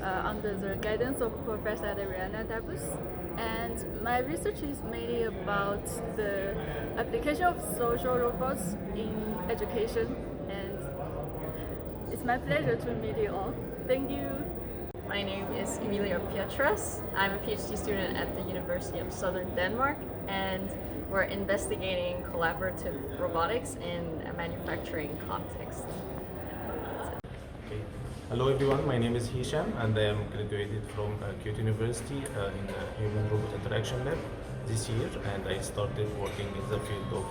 under the guidance of Professor Adriana Dabus. And my research is mainly about the application of social robots in education, and it's my pleasure to meet you all. Thank you. My name is Emilia Pietras. I'm a PhD student at the University of Southern Denmark, and we're investigating collaborative robotics in a manufacturing context. Hello everyone, my name is Hisham and I am graduated from Kyoto University in the Human Robot Interaction Lab this year, and I started working in the field of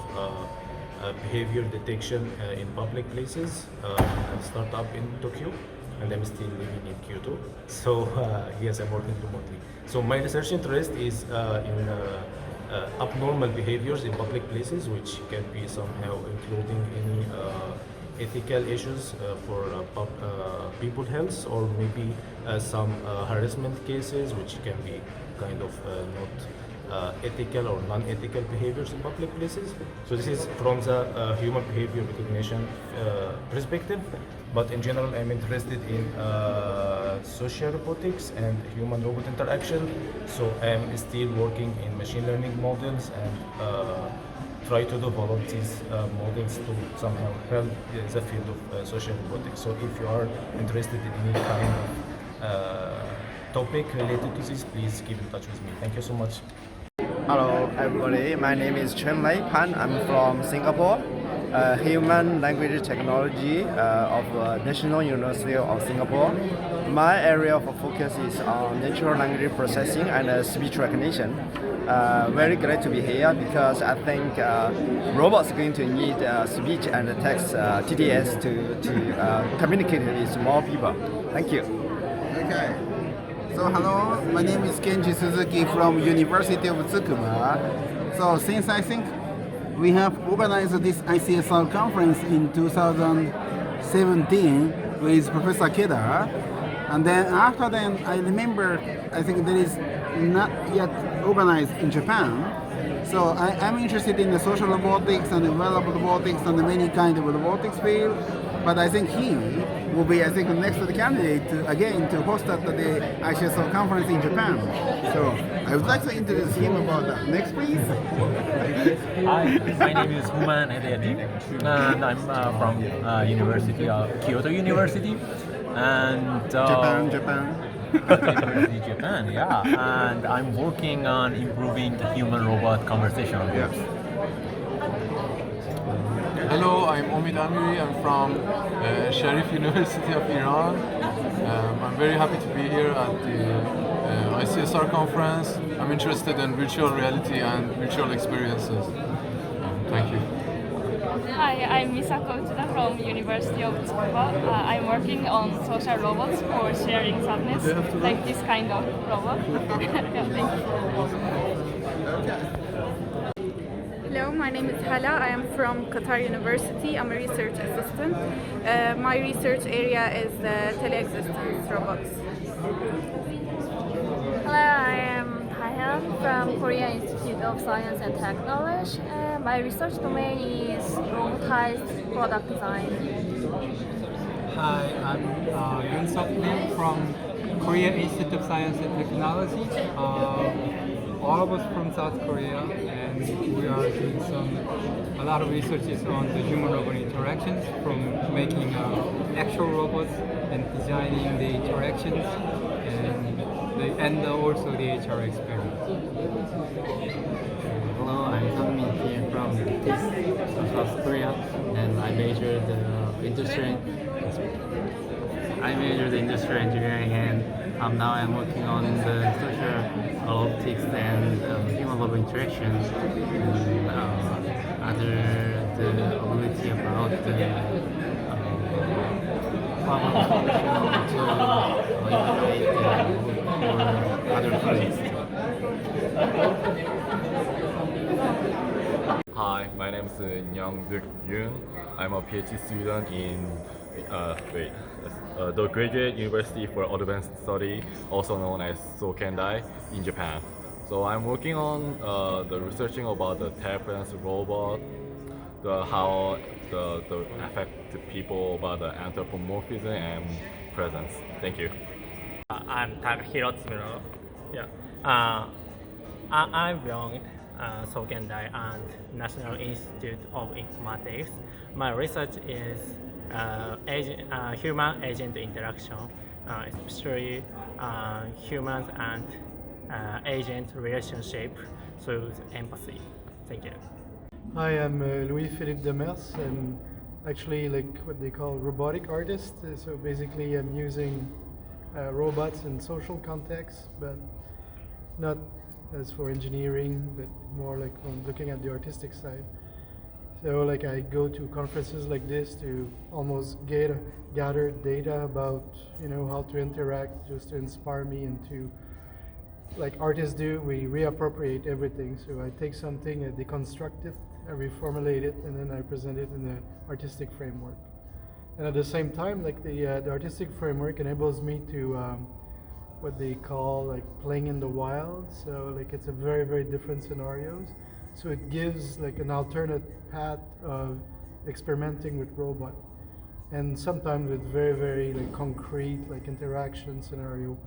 behavior detection in public places at a startup in Tokyo, and I'm still living in Kyoto. So yes, I'm working remotely. So my research interest is in abnormal behaviors in public places, which can be somehow including any ethical issues for people health, or maybe some harassment cases which can be kind of not ethical or non-ethical behaviors in public places. So this is from the human behavior recognition perspective, but in general I'm interested in social robotics and human-robot interaction. So I'm still working in machine learning models and try to develop these models to somehow help the field of social robotics. So if you are interested in any kind of topic related to this, please keep in touch with me. Thank you so much. Hello everybody, my name is Chen Lei Pan. I'm from Singapore, Human Language Technology of National University of Singapore. My area of focus is on natural language processing and speech recognition. Very glad to be here because I think robots are going to need speech and text TTS to communicate with more people. Thank you. Okay. So hello, my name is Kenji Suzuki from University of Tsukuma. So since I think we have organized this ICSR conference in 2017 with Professor Keda, and then after then I remember I think there is not yet organized in Japan. So I'm interested in the social robotics and the wearable robotics and the many kind of robotics field. But I think he will be, I think, the next candidate to host at the ICSR conference in Japan. So I would like to introduce him about that. Next, please. Hi, my name is Human Edeyati, and I'm from University of Kyoto University, and Japan. University Japan, yeah. And I'm working on improving the human-robot conversational groups. Hello, I'm Omid Amiri. I'm from Sharif University of Iran. I'm very happy to be here at the ICSR conference. I'm interested in virtual reality and virtual experiences. Thank you. Hi, I'm Misako Uchida from University of Tsukuba. I'm working on social robots for sharing sadness, like this kind of robot. Yeah, thank you. Hello Hello, my name is Hala. I am from Qatar University. I'm a research assistant. My research area is teleexistence robots. Hello, I am Hayan from Korea Institute of Science and Technology. My research domain is robotized product design. Hi, I'm Yoon Seok Lim from Korea Institute of Science and Technology. All of us from South Korea, and we are doing a lot of researches on the human-robot interactions, from making actual robots and designing the interactions, and also the HR experience. Hello, I'm Sang-min Kim from South Korea, and I majored industry engineering, and now I'm working on the social robotics and human-robot interactions, and the ability about the problem solution to innovate for other projects. Hi, my name is Nyang-Duk Yoon. I'm a PhD student in the Graduate University for Advanced Study, also known as Sokendai, in Japan. So I'm working on the researching about the telepresence robot, how the affect the people about the anthropomorphism and presence. Thank you. I'm Takahiro Tsumuro. Yeah. I belong Sokendai and National Institute of Informatics. My research is human-agent interaction, especially humans and agent relationship through empathy. Thank you. Hi, I'm Louis-Philippe Demers. I'm actually like what they call robotic artist. So basically I'm using robots in social contexts, but not as for engineering, but more like on looking at the artistic side. So like I go to conferences like this to almost gather data about how to interact, just to inspire me, and to, like artists do, we reappropriate everything. So I take something, I deconstruct it, I reformulate it, and then I present it in an artistic framework. And at the same time, like the artistic framework enables me to what they call like playing in the wild. So like it's a very, very different scenarios. So it gives like an alternate path of experimenting with robot, and sometimes with very, very like concrete like interaction scenario,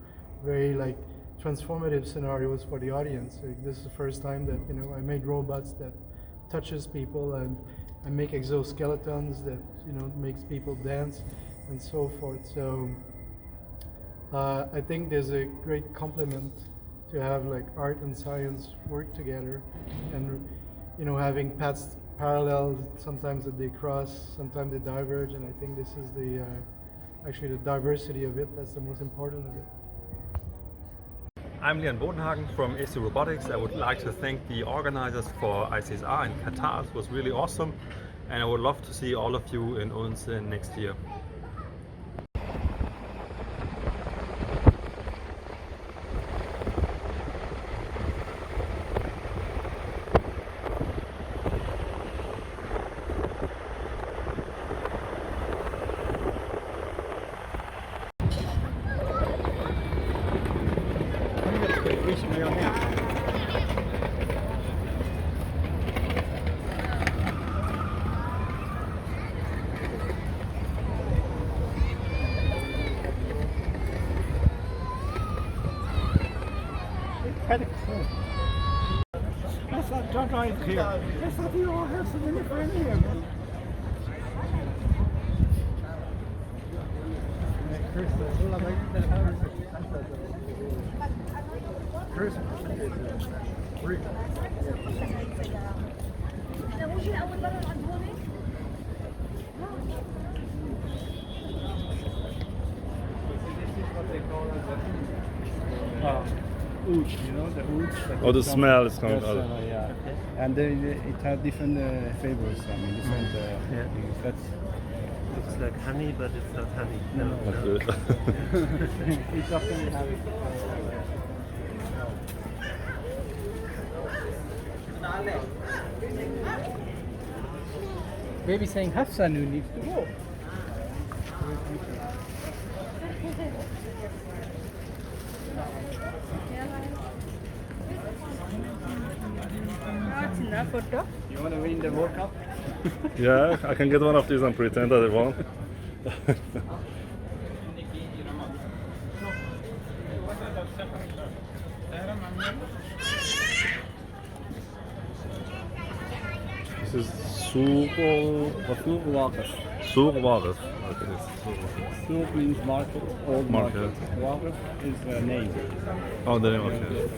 very like transformative scenarios for the audience. So this is the first time that I made robots that touches people, and I make exoskeletons that makes people dance and so forth. So I think there's a great complement to have like art and science work together, and having paths parallel, sometimes that they cross, sometimes they diverge, and I think this is the actually the diversity of it that's the most important of it. I'm Leon Bodenhagen from AC Robotics. I would like to thank the organizers for ICSR in Qatar. It was really awesome, and I would love to see all of you in Odense next year. Don't drive here. I thought you all have some in your friend here. Oud, the oud. Oh, the smell is coming out. Yeah. And it has different flavors. I mean, different things. Looks like honey, but it's not honey. No. It's often have it. Maybe saying Hafsan who needs to go. What's in that photo? You want to win the World Cup? Yeah, I can get one of these and pretend that I won. This is Souq Waqf. Souq Waqf. Okay. Souq means market, old market. Market. Waqf is a name. Oh, the name, okay.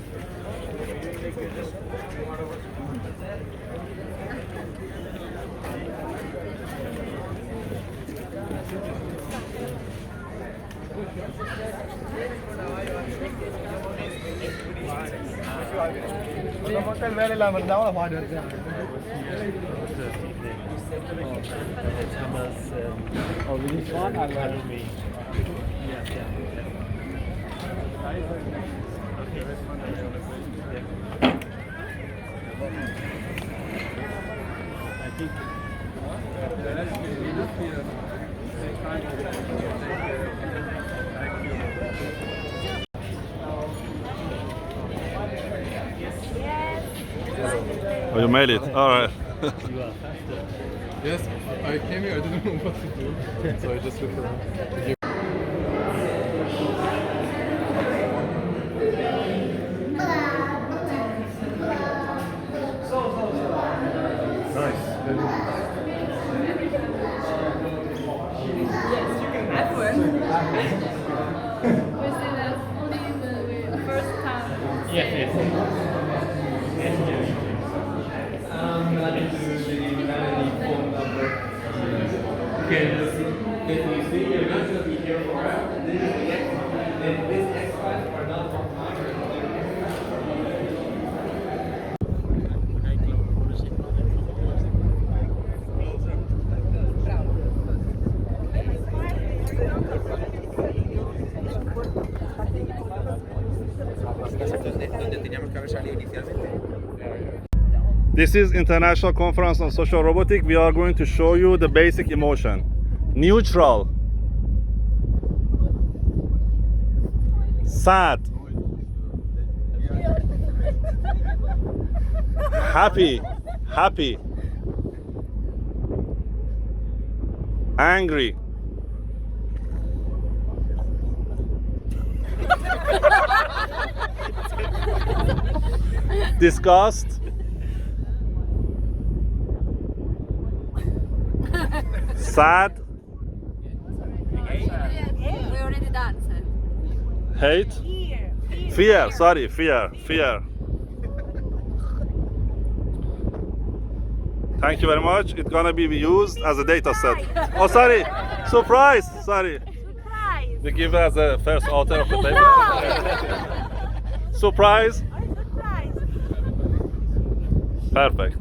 Oh, you made it. All right. Yes, I came here, I didn't know what to do, so I just looked around. Yes, you can have one. Was it only the first time? Yes. Can you see you're not going to be here forever? Then these extras are not from This is International Conference on Social Robotics. We are going to show you the basic emotion. Neutral. Sad. Happy. Angry. Disgust. Sad. We already danced. Hate. Fear. Sorry, fear. Thank you very much. It's gonna be used as a data set. Oh, sorry. Surprise. Sorry. We give as a first author of the paper. Surprise. Perfect.